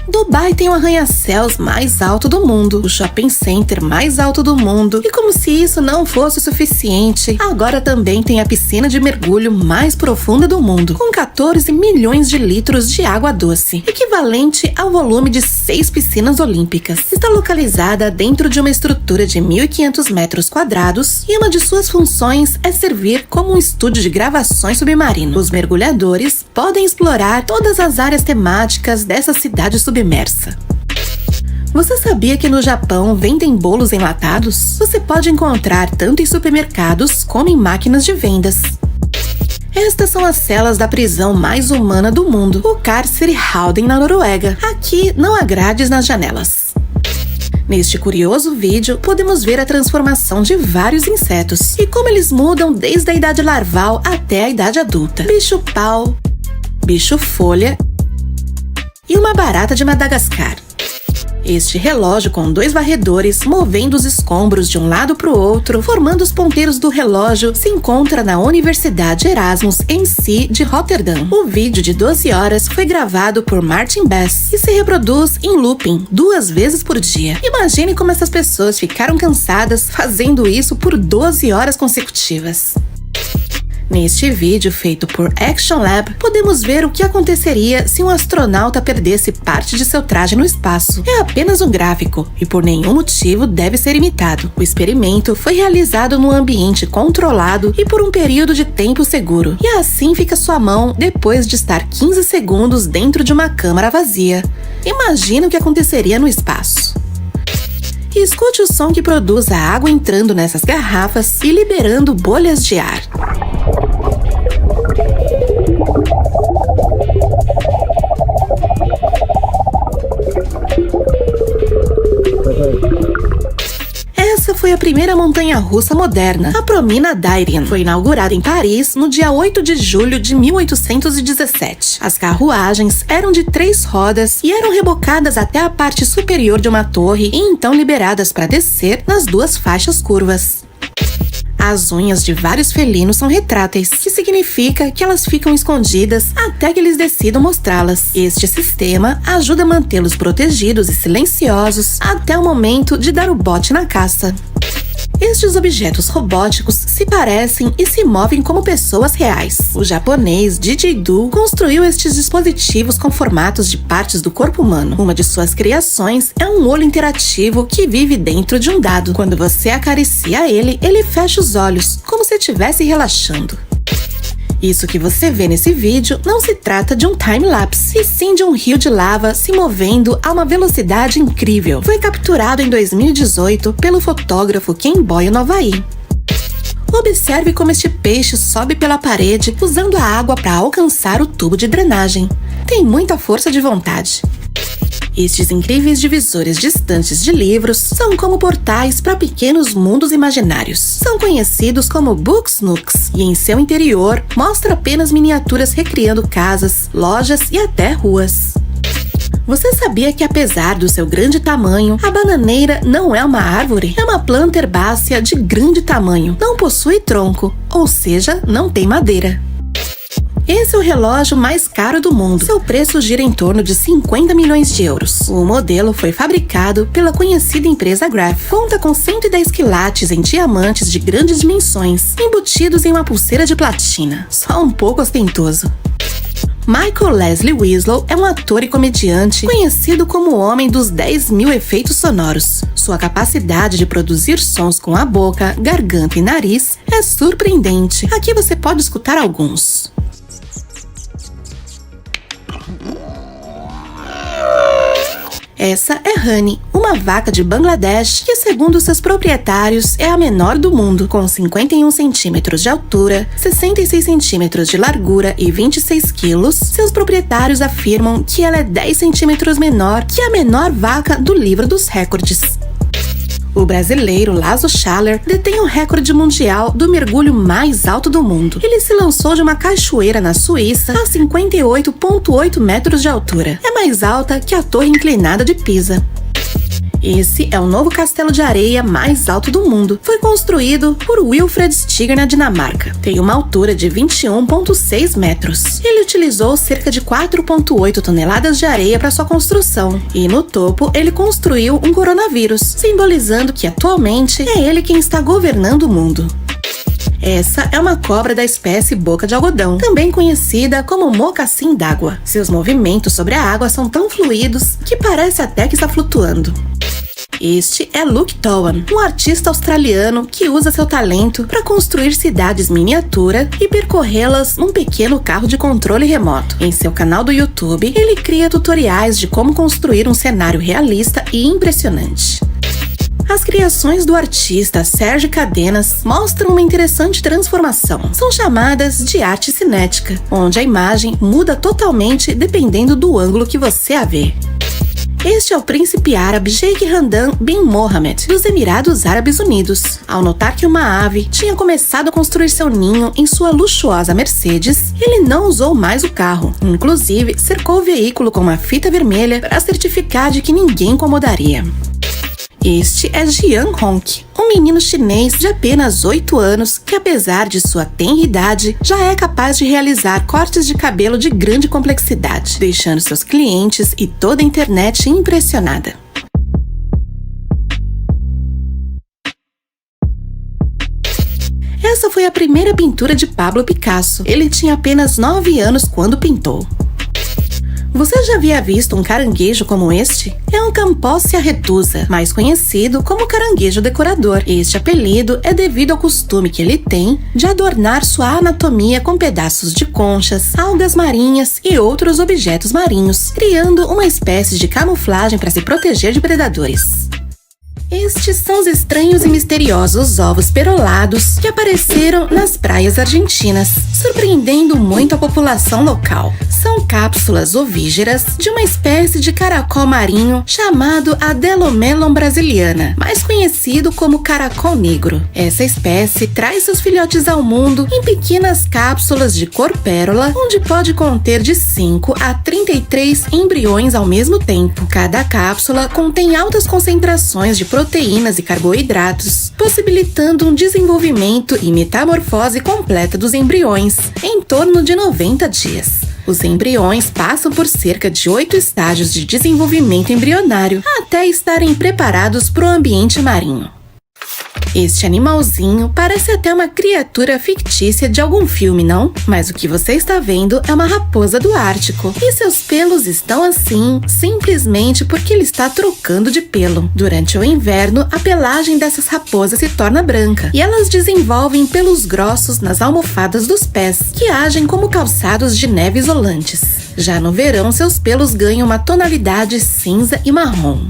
Dubai tem o arranha-céus mais alto do mundo, o shopping center mais alto do mundo, e como se isso não fosse o suficiente, agora também tem a piscina de mergulho mais profunda do mundo, com 14 milhões de litros de água doce, equivalente ao volume de 6 piscinas olímpicas. Está localizada dentro de uma estrutura de 1.500 metros quadrados e uma de suas funções é servir como um estúdio de gravações submarino. Os mergulhadores podem explorar todas as áreas temáticas dessa cidade submersa. Você sabia que no Japão vendem bolos enlatados? Você pode encontrar tanto em supermercados como em máquinas de vendas. Estas são as celas da prisão mais humana do mundo, o cárcere Halden, na Noruega. Aqui não há grades nas janelas. Neste curioso vídeo, podemos ver a transformação de vários insetos e como eles mudam desde a idade larval até a idade adulta. Bicho-pau, bicho-folha e uma barata de Madagascar. Este relógio com 2 varredores movendo os escombros de um lado para o outro, formando os ponteiros do relógio, se encontra na Universidade Erasmus MC de Roterdã. O vídeo de 12 horas foi gravado por Martin Bass e se reproduz em looping 2 vezes por dia. Imagine como essas pessoas ficaram cansadas fazendo isso por 12 horas consecutivas. Neste vídeo feito por Action Lab, podemos ver o que aconteceria se um astronauta perdesse parte de seu traje no espaço. É apenas um gráfico e por nenhum motivo deve ser imitado. O experimento foi realizado num ambiente controlado e por um período de tempo seguro. E assim fica sua mão depois de estar 15 segundos dentro de uma câmara vazia. Imagina o que aconteceria no espaço. E escute o som que produz a água entrando nessas garrafas e liberando bolhas de ar. Essa foi a primeira montanha-russa moderna, a Promina Dairian. Foi inaugurada em Paris no dia 8 de julho de 1817. As carruagens eram de 3 rodas e eram rebocadas até a parte superior de uma torre e então liberadas para descer nas 2 faixas curvas. As unhas de vários felinos são retráteis, que significa que elas ficam escondidas até que eles decidam mostrá-las. Este sistema ajuda a mantê-los protegidos e silenciosos até o momento de dar o bote na caça. Estes objetos robóticos se parecem e se movem como pessoas reais. O japonês Didgeridoo construiu estes dispositivos com formatos de partes do corpo humano. Uma de suas criações é um olho interativo que vive dentro de um dado. Quando você acaricia ele, ele fecha os olhos, como se estivesse relaxando. Isso que você vê nesse vídeo não se trata de um time-lapse, e sim de um rio de lava se movendo a uma velocidade incrível. Foi capturado em 2018 pelo fotógrafo Ken Boyle no Havaí. Observe como este peixe sobe pela parede usando a água para alcançar o tubo de drenagem. Tem muita força de vontade. Estes incríveis divisores distantes de livros são como portais para pequenos mundos imaginários. São conhecidos como Books Nooks e em seu interior mostra apenas miniaturas recriando casas, lojas e até ruas. Você sabia que apesar do seu grande tamanho, a bananeira não é uma árvore? É uma planta herbácea de grande tamanho, não possui tronco, ou seja, não tem madeira. Esse é o relógio mais caro do mundo. Seu preço gira em torno de 50 milhões de euros. O modelo foi fabricado pela conhecida empresa Graf. Conta com 110 quilates em diamantes de grandes dimensões, embutidos em uma pulseira de platina. Só um pouco ostentoso. Michael Leslie Winslow é um ator e comediante conhecido como o homem dos 10.000 efeitos sonoros. Sua capacidade de produzir sons com a boca, garganta e nariz é surpreendente. Aqui você pode escutar alguns. Essa é Honey, uma vaca de Bangladesh que, segundo seus proprietários, é a menor do mundo, com 51 centímetros de altura, 66 centímetros de largura e 26 quilos. Seus proprietários afirmam que ela é 10 centímetros menor que a menor vaca do livro dos recordes. O brasileiro Lazo Schaller detém o recorde mundial do mergulho mais alto do mundo. Ele se lançou de uma cachoeira na Suíça a 58,8 metros de altura. É mais alta que a Torre Inclinada de Pisa. Esse é o novo castelo de areia mais alto do mundo. Foi construído por Wilfred Stiger na Dinamarca. Tem uma altura de 21,6 metros. Ele utilizou cerca de 4,8 toneladas de areia para sua construção. E no topo, ele construiu um coronavírus, simbolizando que atualmente é ele quem está governando o mundo. Essa é uma cobra da espécie boca de algodão, também conhecida como mocassim d'água. Seus movimentos sobre a água são tão fluidos que parece até que está flutuando. Este é Luke Towan, um artista australiano que usa seu talento para construir cidades miniatura e percorrê-las num pequeno carro de controle remoto. Em seu canal do YouTube, ele cria tutoriais de como construir um cenário realista e impressionante. As criações do artista Serge Cadenas mostram uma interessante transformação. São chamadas de arte cinética, onde a imagem muda totalmente dependendo do ângulo que você a vê. Este é o príncipe árabe Sheikh Hamdan bin Mohammed, dos Emirados Árabes Unidos. Ao notar que uma ave tinha começado a construir seu ninho em sua luxuosa Mercedes, ele não usou mais o carro. Inclusive, cercou o veículo com uma fita vermelha para certificar de que ninguém incomodaria. Este é Jian Hong, um menino chinês de apenas 8 anos que, apesar de sua tenra idade, já é capaz de realizar cortes de cabelo de grande complexidade, deixando seus clientes e toda a internet impressionada. Essa foi a primeira pintura de Pablo Picasso. Ele tinha apenas 9 anos quando pintou. Você já havia visto um caranguejo como este? É um Campócia retusa, mais conhecido como caranguejo decorador. Este apelido é devido ao costume que ele tem de adornar sua anatomia com pedaços de conchas, algas marinhas e outros objetos marinhos, criando uma espécie de camuflagem para se proteger de predadores. Estes são os estranhos e misteriosos ovos perolados que apareceram nas praias argentinas, surpreendendo muito a população local. São cápsulas ovígeras de uma espécie de caracol marinho chamado Adelomelon brasiliana, mais conhecido como caracol negro. Essa espécie traz seus filhotes ao mundo em pequenas cápsulas de cor pérola, onde pode conter de 5 a 33 embriões ao mesmo tempo. Cada cápsula contém altas concentrações de proteínas e carboidratos, possibilitando um desenvolvimento e metamorfose completa dos embriões em torno de 90 dias. Os embriões passam por cerca de 8 estágios de desenvolvimento embrionário até estarem preparados para o ambiente marinho. Este animalzinho parece até uma criatura fictícia de algum filme, não? Mas o que você está vendo é uma raposa do Ártico. E seus pelos estão assim, simplesmente porque ele está trocando de pelo. Durante o inverno, a pelagem dessas raposas se torna branca. E elas desenvolvem pelos grossos nas almofadas dos pés, que agem como calçados de neve isolantes. Já no verão, seus pelos ganham uma tonalidade cinza e marrom.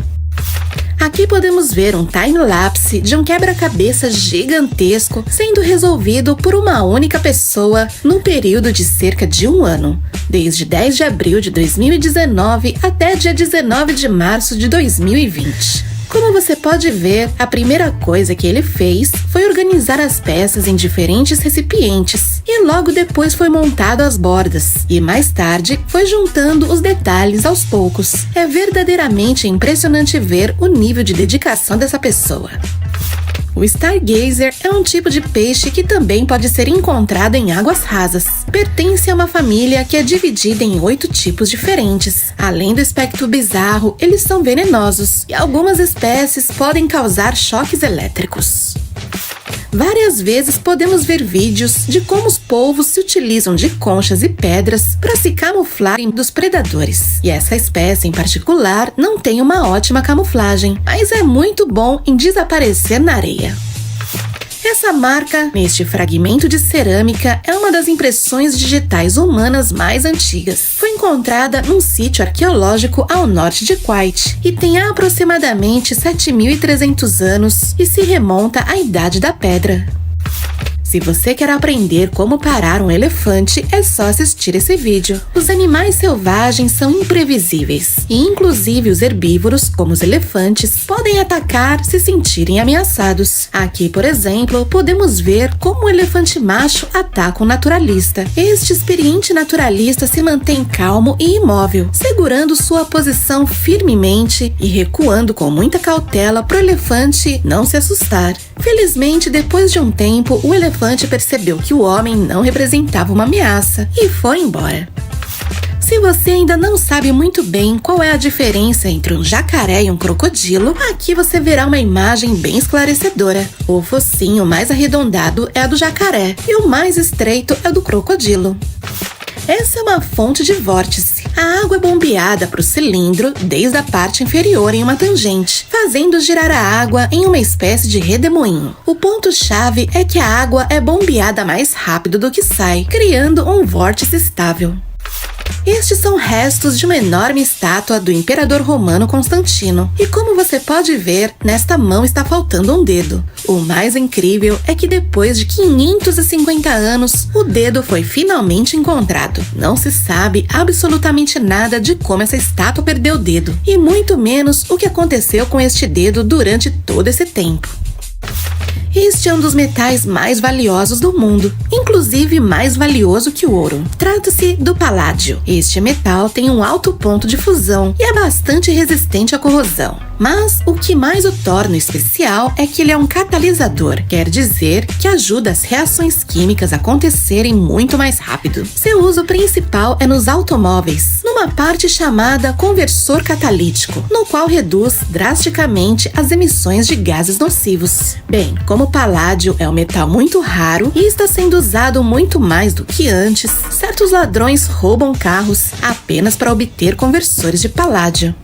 Aqui podemos ver um time-lapse de um quebra-cabeça gigantesco sendo resolvido por uma única pessoa num período de cerca de 1 ano, desde 10 de abril de 2019 até dia 19 de março de 2020. Como você pode ver, a primeira coisa que ele fez foi organizar as peças em diferentes recipientes e logo depois foi montado as bordas e mais tarde foi juntando os detalhes aos poucos. É verdadeiramente impressionante ver o nível de dedicação dessa pessoa. O Stargazer é um tipo de peixe que também pode ser encontrado em águas rasas. Pertence a uma família que é dividida em 8 tipos diferentes. Além do aspecto bizarro, eles são venenosos e algumas espécies podem causar choques elétricos. Várias vezes podemos ver vídeos de como os polvos se utilizam de conchas e pedras para se camuflarem dos predadores. E essa espécie em particular não tem uma ótima camuflagem, mas é muito bom em desaparecer na areia. Essa marca, neste fragmento de cerâmica, é uma das impressões digitais humanas mais antigas. Foi encontrada num sítio arqueológico ao norte de Kuwait e tem aproximadamente 7.300 anos e se remonta à Idade da Pedra. Se você quer aprender como parar um elefante, é só assistir esse vídeo. Os animais selvagens são imprevisíveis e, inclusive, os herbívoros, como os elefantes, podem atacar se sentirem ameaçados. Aqui, por exemplo, podemos ver como o elefante macho ataca um naturalista. Este experiente naturalista se mantém calmo e imóvel, segurando sua posição firmemente e recuando com muita cautela para o elefante não se assustar. Felizmente, depois de um tempo, o elefante percebeu que o homem não representava uma ameaça e foi embora. Se você ainda não sabe muito bem qual é a diferença entre um jacaré e um crocodilo, aqui você verá uma imagem bem esclarecedora. O focinho mais arredondado é a do jacaré e o mais estreito é do crocodilo. Essa é uma fonte de vórtice. A água é bombeada para o cilindro desde a parte inferior em uma tangente, fazendo girar a água em uma espécie de redemoinho. O ponto-chave é que a água é bombeada mais rápido do que sai, criando um vórtice estável. Estes são restos de uma enorme estátua do imperador romano Constantino, e como você pode ver, nesta mão está faltando um dedo. O mais incrível é que depois de 550 anos, o dedo foi finalmente encontrado. Não se sabe absolutamente nada de como essa estátua perdeu o dedo, e muito menos o que aconteceu com este dedo durante todo esse tempo. Este é um dos metais mais valiosos do mundo, inclusive mais valioso que o ouro. Trata-se do paládio. Este metal tem um alto ponto de fusão e é bastante resistente à corrosão. Mas o que mais o torna especial é que ele é um catalisador, quer dizer que ajuda as reações químicas a acontecerem muito mais rápido. Seu uso principal é nos automóveis, numa parte chamada conversor catalítico, no qual reduz drasticamente as emissões de gases nocivos. Bem, como o paládio é um metal muito raro e está sendo usado muito mais do que antes, certos ladrões roubam carros apenas para obter conversores de paládio.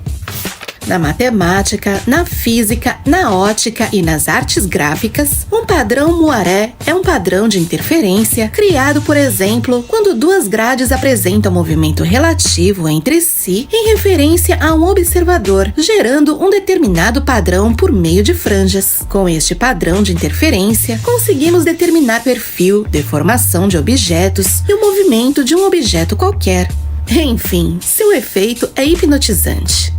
Na matemática, na física, na ótica e nas artes gráficas, um padrão Moiré é um padrão de interferência criado, por exemplo, quando duas grades apresentam movimento relativo entre si em referência a um observador, gerando um determinado padrão por meio de franjas. Com este padrão de interferência, conseguimos determinar perfil, deformação de objetos e o movimento de um objeto qualquer. Enfim, seu efeito é hipnotizante.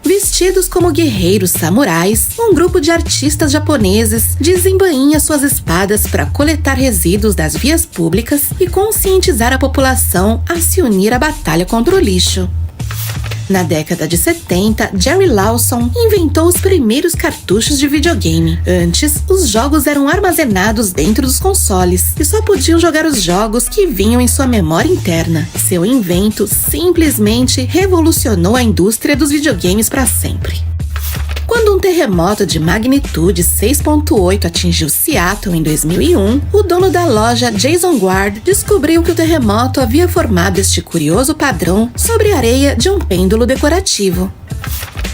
Vestidos como guerreiros samurais, um grupo de artistas japoneses desembainha suas espadas para coletar resíduos das vias públicas e conscientizar a população a se unir à batalha contra o lixo. Na década de 70, Jerry Lawson inventou os primeiros cartuchos de videogame. Antes, os jogos eram armazenados dentro dos consoles e só podiam jogar os jogos que vinham em sua memória interna. Seu invento simplesmente revolucionou a indústria dos videogames para sempre. Quando um terremoto de magnitude 6.8 atingiu Seattle em 2001, o dono da loja, Jason Ward, descobriu que o terremoto havia formado este curioso padrão sobre a areia de um pêndulo decorativo.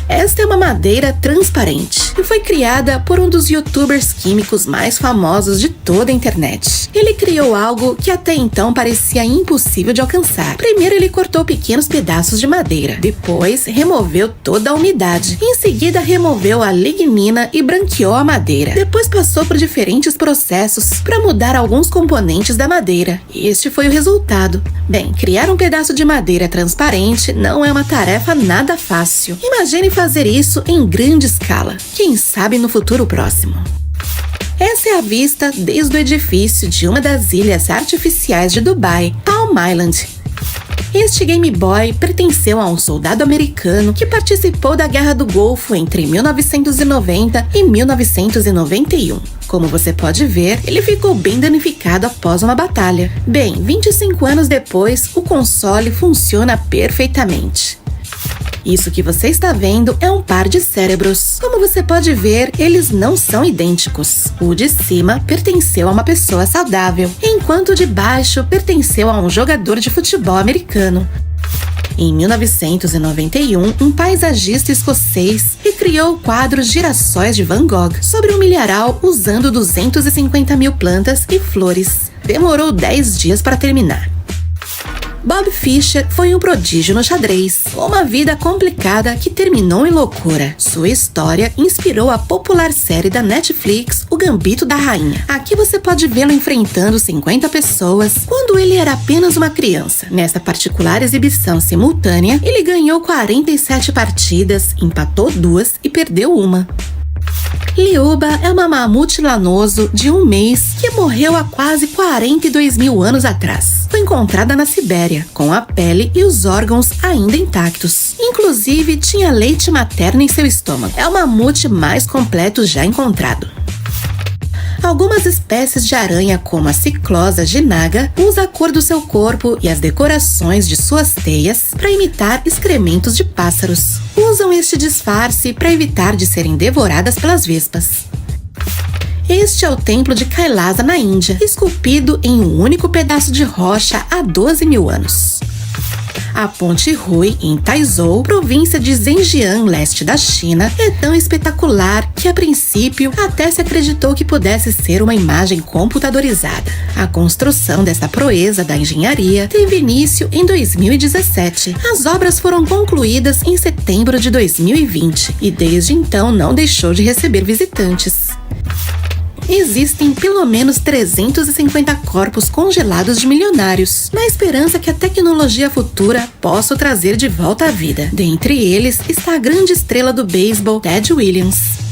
Esta é uma madeira transparente e foi criada por um dos youtubers químicos mais famosos de toda a internet. Ele criou algo que até então parecia impossível de alcançar. Primeiro ele cortou pequenos pedaços de madeira, depois removeu toda a umidade, em seguida removeu a lignina e branqueou a madeira. Depois passou por diferentes processos para mudar alguns componentes da madeira. Este foi o resultado. Bem, criar um pedaço de madeira transparente não é uma tarefa nada fácil. Imagine fazer isso em grande escala, quem sabe no futuro próximo. Essa é a vista desde o edifício de uma das ilhas artificiais de Dubai, Palm Island. Este Game Boy pertenceu a um soldado americano que participou da Guerra do Golfo entre 1990 e 1991. Como você pode ver, ele ficou bem danificado após uma batalha. Bem, 25 anos depois, o console funciona perfeitamente. Isso que você está vendo é um par de cérebros. Como você pode ver, eles não são idênticos. O de cima pertenceu a uma pessoa saudável, enquanto o de baixo pertenceu a um jogador de futebol americano. Em 1991, um paisagista escocês recriou o quadro Girassóis de Van Gogh sobre um milharal usando 250 mil plantas e flores. Demorou 10 dias para terminar. Bob Fischer foi um prodígio no xadrez, uma vida complicada que terminou em loucura. Sua história inspirou a popular série da Netflix, O Gambito da Rainha. Aqui você pode vê-lo enfrentando 50 pessoas quando ele era apenas uma criança. Nessa particular exibição simultânea, ele ganhou 47 partidas, empatou 2 e perdeu uma. Liuba é uma mamute lanoso de 1 mês que morreu há quase 42 mil anos atrás. Foi encontrada na Sibéria, com a pele e os órgãos ainda intactos. Inclusive, tinha leite materno em seu estômago. É o mamute mais completo já encontrado. Algumas espécies de aranha, como a ciclosa ginaga, usam a cor do seu corpo e as decorações de suas teias para imitar excrementos de pássaros. Usam este disfarce para evitar de serem devoradas pelas vespas. Este é o templo de Kailasa, na Índia, esculpido em um único pedaço de rocha há 12 mil anos. A Ponte Rui, em Taizhou, província de Zhejiang, leste da China, é tão espetacular que, a princípio, até se acreditou que pudesse ser uma imagem computadorizada. A construção dessa proeza da engenharia teve início em 2017. As obras foram concluídas em setembro de 2020 e desde então não deixou de receber visitantes. Existem pelo menos 350 corpos congelados de milionários, na esperança que a tecnologia futura possa trazer de volta à vida. Dentre eles está a grande estrela do beisebol, Ted Williams.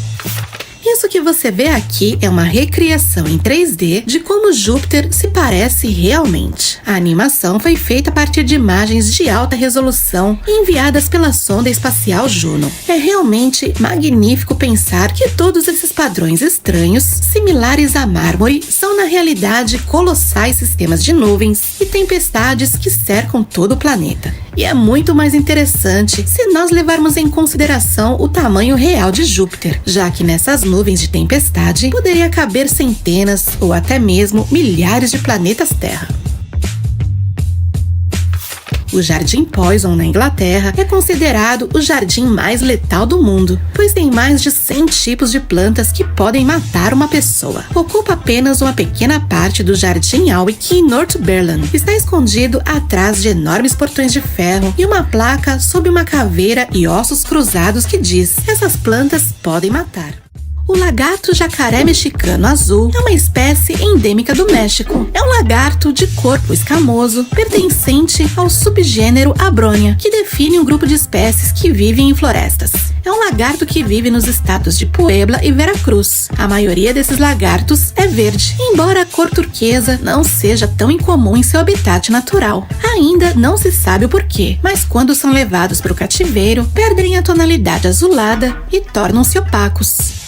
Isso que você vê aqui é uma recriação em 3D de como Júpiter se parece realmente. A animação foi feita a partir de imagens de alta resolução enviadas pela sonda espacial Juno. É realmente magnífico pensar que todos esses padrões estranhos, similares a mármore, são na realidade colossais sistemas de nuvens e tempestades que cercam todo o planeta. E é muito mais interessante se nós levarmos em consideração o tamanho real de Júpiter, já que nessas nuvens de tempestade poderia caber centenas ou até mesmo milhares de planetas Terra. O Jardim Poison, na Inglaterra, é considerado o jardim mais letal do mundo, pois tem mais de 100 tipos de plantas que podem matar uma pessoa. Ocupa apenas uma pequena parte do Jardim Alnwick em Northumberland. Está escondido atrás de enormes portões de ferro e uma placa sob uma caveira e ossos cruzados que diz: essas plantas podem matar. O lagarto jacaré mexicano azul é uma espécie endêmica do México. É um lagarto de corpo escamoso, pertencente ao subgênero Abronia, que define um grupo de espécies que vivem em florestas. É um lagarto que vive nos estados de Puebla e Veracruz. A maioria desses lagartos é verde, embora a cor turquesa não seja tão incomum em seu habitat natural. Ainda não se sabe o porquê, mas quando são levados para o cativeiro, perdem a tonalidade azulada e tornam-se opacos.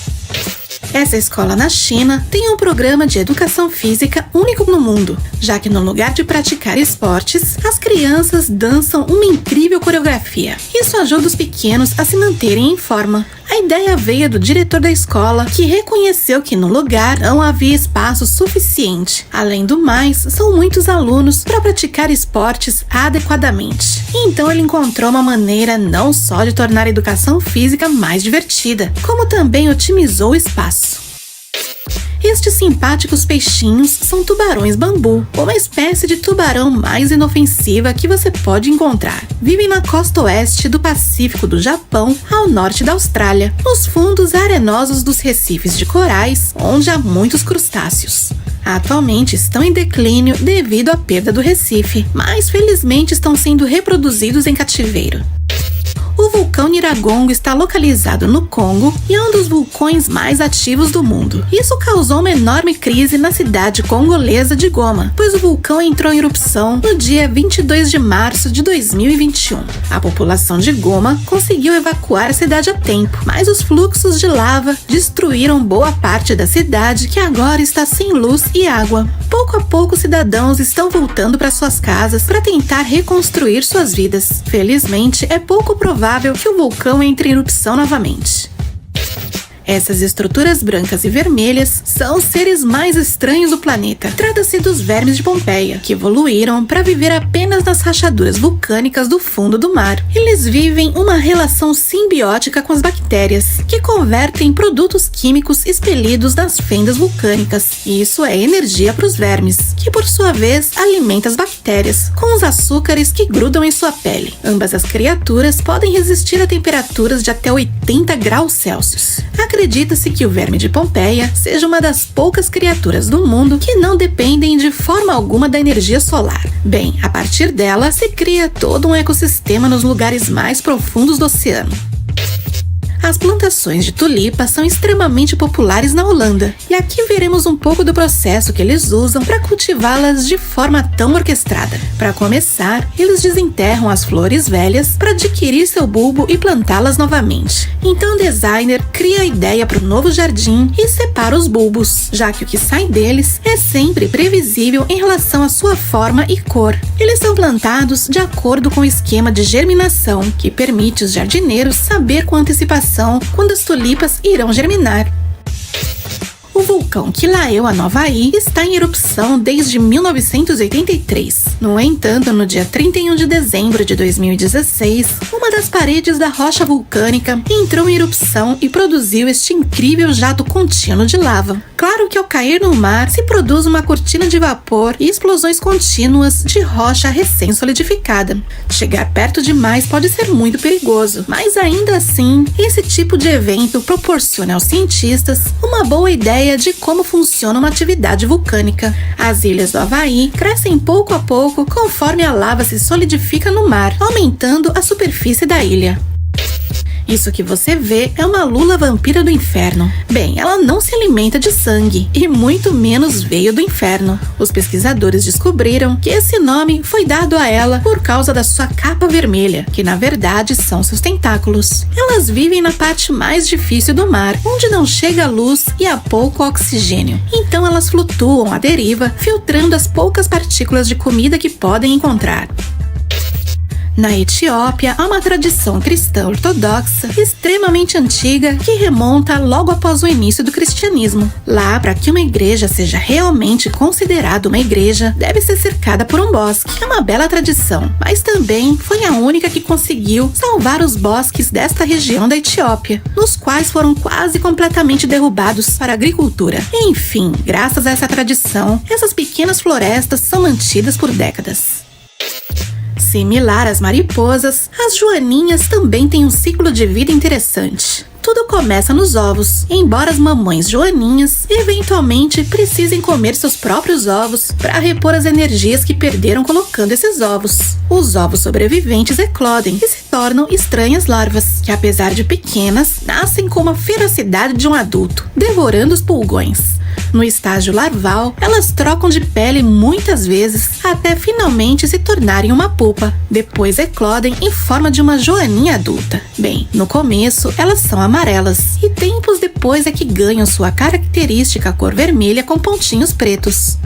Essa escola na China tem um programa de educação física único no mundo, já que no lugar de praticar esportes, as crianças dançam uma incrível coreografia. Isso ajuda os pequenos a se manterem em forma. A ideia veio do diretor da escola, que reconheceu que no lugar não havia espaço suficiente. Além do mais, são muitos alunos para praticar esportes adequadamente. Então ele encontrou uma maneira não só de tornar a educação física mais divertida, como também otimizou o espaço. Estes simpáticos peixinhos são tubarões-bambu, uma espécie de tubarão mais inofensiva que você pode encontrar. Vivem na costa oeste do Pacífico do Japão, ao norte da Austrália, nos fundos arenosos dos recifes de corais, onde há muitos crustáceos. Atualmente estão em declínio devido à perda do recife, mas felizmente estão sendo reproduzidos em cativeiro. O vulcão Nyiragongo está localizado no Congo e é um dos vulcões mais ativos do mundo. Isso causou uma enorme crise na cidade congolesa de Goma, pois o vulcão entrou em erupção no dia 22 de março de 2021. A população de Goma conseguiu evacuar a cidade a tempo, mas os fluxos de lava destruíram boa parte da cidade, que agora está sem luz e água. Pouco a pouco, cidadãos estão voltando para suas casas para tentar reconstruir suas vidas. Felizmente, é pouco provável que o vulcão entre em erupção novamente. Essas estruturas brancas e vermelhas são os seres mais estranhos do planeta. Trata-se dos vermes de Pompeia, que evoluíram para viver apenas nas rachaduras vulcânicas do fundo do mar. Eles vivem uma relação simbiótica com as bactérias, que convertem produtos químicos expelidos das fendas vulcânicas. E isso é energia para os vermes, que por sua vez alimenta as bactérias com os açúcares que grudam em sua pele. Ambas as criaturas podem resistir a temperaturas de até 80 graus Celsius. Acredita-se que o verme de Pompeia seja uma das poucas criaturas do mundo que não dependem de forma alguma da energia solar. Bem, a partir dela se cria todo um ecossistema nos lugares mais profundos do oceano. As plantações de tulipas são extremamente populares na Holanda, e aqui veremos um pouco do processo que eles usam para cultivá-las de forma tão orquestrada. Para começar, eles desenterram as flores velhas para adquirir seu bulbo e plantá-las novamente. Então o designer cria a ideia para o novo jardim e separa os bulbos, já que o que sai deles é sempre previsível em relação à sua forma e cor. Eles são plantados de acordo com o esquema de germinação, que permite os jardineiros saber com antecipação quando as tulipas irão germinar. O vulcão Kilauea, no Havaí, está em erupção desde 1983. No entanto, no dia 31 de dezembro de 2016, uma das paredes da rocha vulcânica entrou em erupção e produziu este incrível jato contínuo de lava. Claro que ao cair no mar, se produz uma cortina de vapor e explosões contínuas de rocha recém-solidificada. Chegar perto demais pode ser muito perigoso, mas ainda assim, esse tipo de evento proporciona aos cientistas uma boa ideia de como funciona uma atividade vulcânica. As ilhas do Havaí crescem pouco a pouco conforme a lava se solidifica no mar, aumentando a superfície da ilha. Isso que você vê é uma lula vampira do inferno. Bem, ela não se alimenta de sangue e muito menos veio do inferno. Os pesquisadores descobriram que esse nome foi dado a ela por causa da sua capa vermelha, que na verdade são seus tentáculos. Elas vivem na parte mais difícil do mar, onde não chega a luz e há pouco oxigênio. Então elas flutuam à deriva, filtrando as poucas partículas de comida que podem encontrar. Na Etiópia, há uma tradição cristã ortodoxa extremamente antiga que remonta logo após o início do cristianismo. Lá, para que uma igreja seja realmente considerada uma igreja, deve ser cercada por um bosque. É uma bela tradição, mas também foi a única que conseguiu salvar os bosques desta região da Etiópia, nos quais foram quase completamente derrubados para a agricultura. Enfim, graças a essa tradição, essas pequenas florestas são mantidas por décadas. Similar às mariposas, as joaninhas também têm um ciclo de vida interessante. Tudo começa nos ovos, embora as mamães joaninhas eventualmente precisem comer seus próprios ovos para repor as energias que perderam colocando esses ovos. Os ovos sobreviventes eclodem e se tornam estranhas larvas, que apesar de pequenas, nascem com a ferocidade de um adulto, devorando os pulgões. No estágio larval, elas trocam de pele muitas vezes até finalmente se tornarem uma pupa. Depois eclodem em forma de uma joaninha adulta. Bem, no começo elas são amarelas e tempos depois é que ganham sua característica cor vermelha com pontinhos pretos.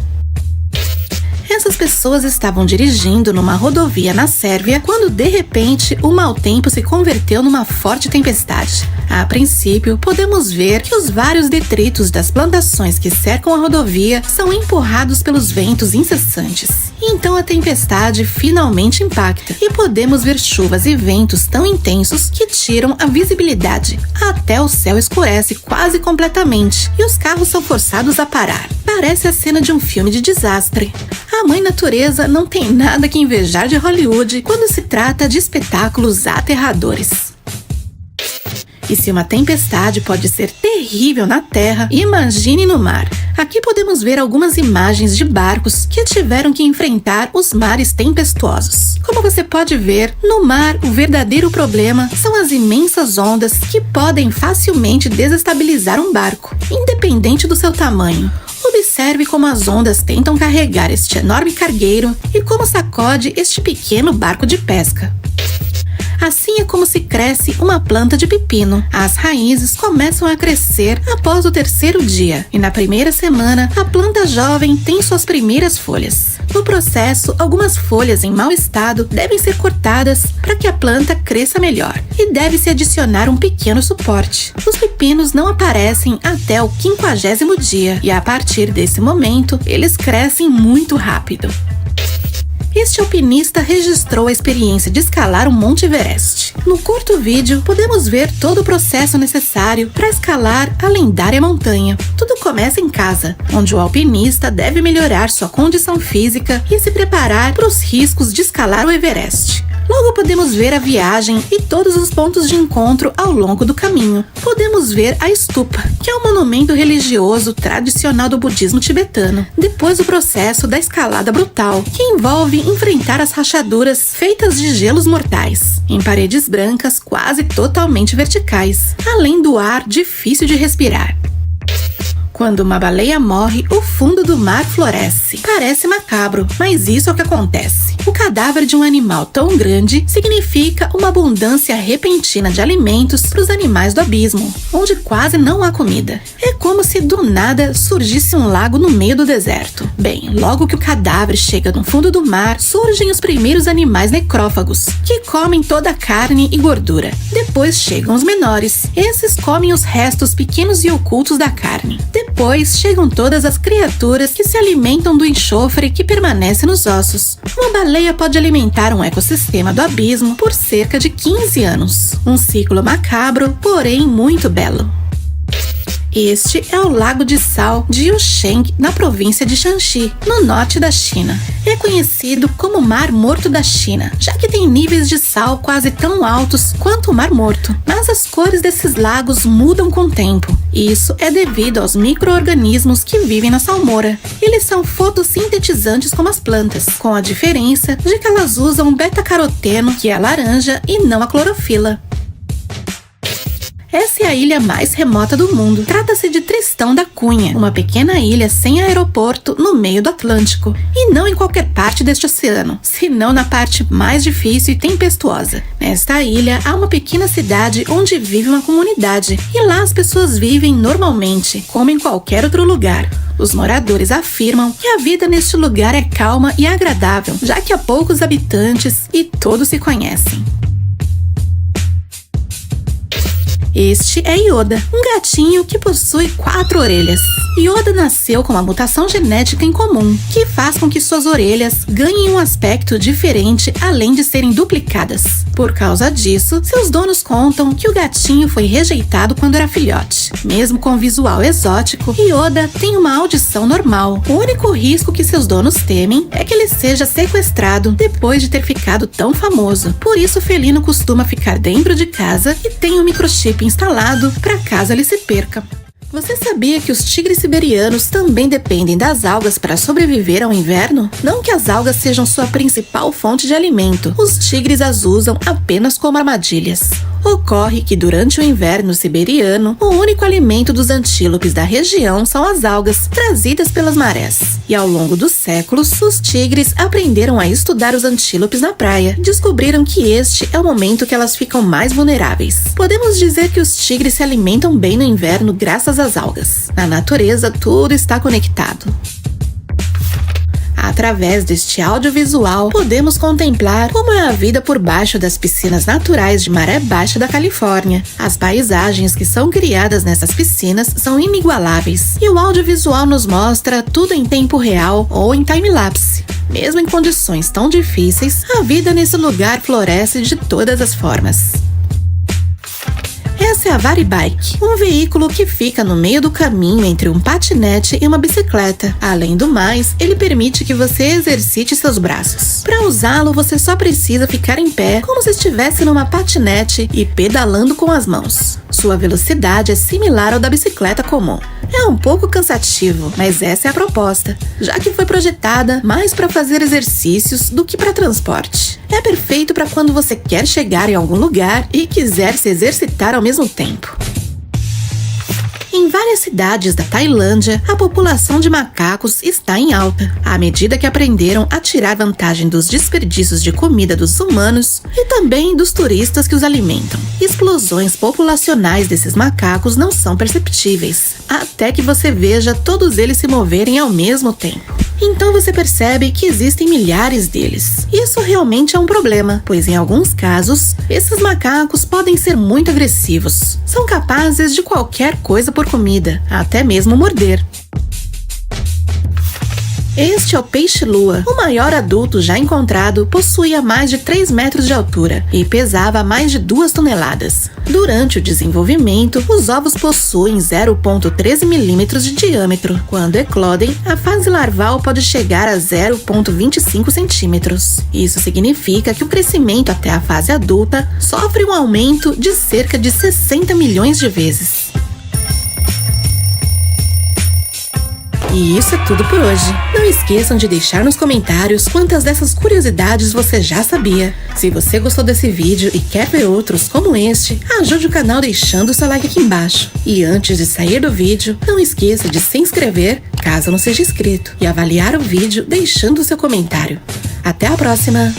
Essas pessoas estavam dirigindo numa rodovia na Sérvia quando, de repente, o mau tempo se converteu numa forte tempestade. A princípio, podemos ver que os vários detritos das plantações que cercam a rodovia são empurrados pelos ventos incessantes. Então a tempestade finalmente impacta e podemos ver chuvas e ventos tão intensos que tiram a visibilidade. Até o céu escurece quase completamente e os carros são forçados a parar. Parece a cena de um filme de desastre. A mãe natureza não tem nada que invejar de Hollywood quando se trata de espetáculos aterradores. E se uma tempestade pode ser terrível na terra, imagine no mar. Aqui podemos ver algumas imagens de barcos que tiveram que enfrentar os mares tempestuosos. Como você pode ver, no mar o verdadeiro problema são as imensas ondas que podem facilmente desestabilizar um barco, independente do seu tamanho. Observe como as ondas tentam carregar este enorme cargueiro e como sacode este pequeno barco de pesca. Assim é como se cresce uma planta de pepino. As raízes começam a crescer após o terceiro dia e na primeira semana a planta jovem tem suas primeiras folhas. No processo, algumas folhas em mau estado devem ser cortadas para que a planta cresça melhor e deve-se adicionar um pequeno suporte. Os pepinos não aparecem até o 50º dia e a partir desse momento eles crescem muito rápido. Este alpinista registrou a experiência de escalar o Monte Everest. No curto vídeo, podemos ver todo o processo necessário para escalar a lendária montanha. Tudo começa em casa, onde o alpinista deve melhorar sua condição física e se preparar para os riscos de escalar o Everest. Logo podemos ver a viagem e todos os pontos de encontro ao longo do caminho. Podemos ver a Stupa, que é um monumento religioso tradicional do budismo tibetano. Depois o processo da escalada brutal, que envolve enfrentar as rachaduras feitas de gelos mortais, em paredes brancas quase totalmente verticais, além do ar difícil de respirar. Quando uma baleia morre, o fundo do mar floresce. Parece macabro, mas isso é o que acontece. O cadáver de um animal tão grande significa uma abundância repentina de alimentos para os animais do abismo, onde quase não há comida. É como como se do nada surgisse um lago no meio do deserto. Bem, logo que o cadáver chega no fundo do mar, surgem os primeiros animais necrófagos, que comem toda a carne e gordura. Depois chegam os menores. Esses comem os restos pequenos e ocultos da carne. Depois chegam todas as criaturas que se alimentam do enxofre que permanece nos ossos. Uma baleia pode alimentar um ecossistema do abismo por cerca de 15 anos. Um ciclo macabro, porém muito belo. Este é o Lago de Sal de Yusheng, na província de Shanxi, no norte da China. É conhecido como Mar Morto da China, já que tem níveis de sal quase tão altos quanto o Mar Morto. Mas as cores desses lagos mudam com o tempo. Isso é devido aos micro-organismos que vivem na salmoura. Eles são fotossintetizantes como as plantas, com a diferença de que elas usam beta-caroteno, que é laranja, e não a clorofila. Essa é a ilha mais remota do mundo. Trata-se de Tristão da Cunha, uma pequena ilha sem aeroporto no meio do Atlântico, e não em qualquer parte deste oceano, senão na parte mais difícil e tempestuosa. Nesta ilha há uma pequena cidade onde vive uma comunidade, e lá as pessoas vivem normalmente, como em qualquer outro lugar. Os moradores afirmam que a vida neste lugar é calma e agradável, já que há poucos habitantes e todos se conhecem. Este é Yoda, um gatinho que possui 4 orelhas. Yoda nasceu com uma mutação genética incomum, que faz com que suas orelhas ganhem um aspecto diferente além de serem duplicadas. Por causa disso, seus donos contam que o gatinho foi rejeitado quando era filhote. Mesmo com visual exótico, Yoda tem uma audição normal. O único risco que seus donos temem é que ele seja sequestrado depois de ter ficado tão famoso. Por isso o felino costuma ficar dentro de casa e tem um microchip instalado para caso ele se perca. Você sabia que os tigres siberianos também dependem das algas para sobreviver ao inverno? Não que as algas sejam sua principal fonte de alimento, os tigres as usam apenas como armadilhas. Ocorre que durante o inverno siberiano, o único alimento dos antílopes da região são as algas trazidas pelas marés. E ao longo dos séculos, os tigres aprenderam a estudar os antílopes na praia. Descobriram que este é o momento que elas ficam mais vulneráveis. Podemos dizer que os tigres se alimentam bem no inverno graças às algas. Na natureza, tudo está conectado. Através deste audiovisual, podemos contemplar como é a vida por baixo das piscinas naturais de maré baixa da Califórnia. As paisagens que são criadas nessas piscinas são inigualáveis, e o audiovisual nos mostra tudo em tempo real ou em time-lapse. Mesmo em condições tão difíceis, a vida nesse lugar floresce de todas as formas. Essa é a Varibike, um veículo que fica no meio do caminho entre um patinete e uma bicicleta. Além do mais, ele permite que você exercite seus braços. Para usá-lo, você só precisa ficar em pé, como se estivesse numa patinete e pedalando com as mãos. Sua velocidade é similar ao da bicicleta comum. É um pouco cansativo, mas essa é a proposta, já que foi projetada mais para fazer exercícios do que para transporte. É perfeito para quando você quer chegar em algum lugar e quiser se exercitar ao mesmo tempo. Em várias cidades da Tailândia, a população de macacos está em alta, à medida que aprenderam a tirar vantagem dos desperdícios de comida dos humanos e também dos turistas que os alimentam. Explosões populacionais desses macacos não são perceptíveis, até que você veja todos eles se moverem ao mesmo tempo. Então você percebe que existem milhares deles. Isso realmente é um problema, pois em alguns casos, esses macacos podem ser muito agressivos. São capazes de qualquer coisa por comida, até mesmo morder. Este é o peixe-lua. O maior adulto já encontrado possuía mais de 3 metros de altura e pesava mais de 2 toneladas. Durante o desenvolvimento, os ovos possuem 0,13 milímetros de diâmetro. Quando eclodem, a fase larval pode chegar a 0,25 centímetros. Isso significa que o crescimento até a fase adulta sofre um aumento de cerca de 60 milhões de vezes. E isso é tudo por hoje. Não esqueçam de deixar nos comentários quantas dessas curiosidades você já sabia. Se você gostou desse vídeo e quer ver outros como este, ajude o canal deixando o seu like aqui embaixo. E antes de sair do vídeo, não esqueça de se inscrever, caso não seja inscrito, e avaliar o vídeo deixando o seu comentário. Até a próxima!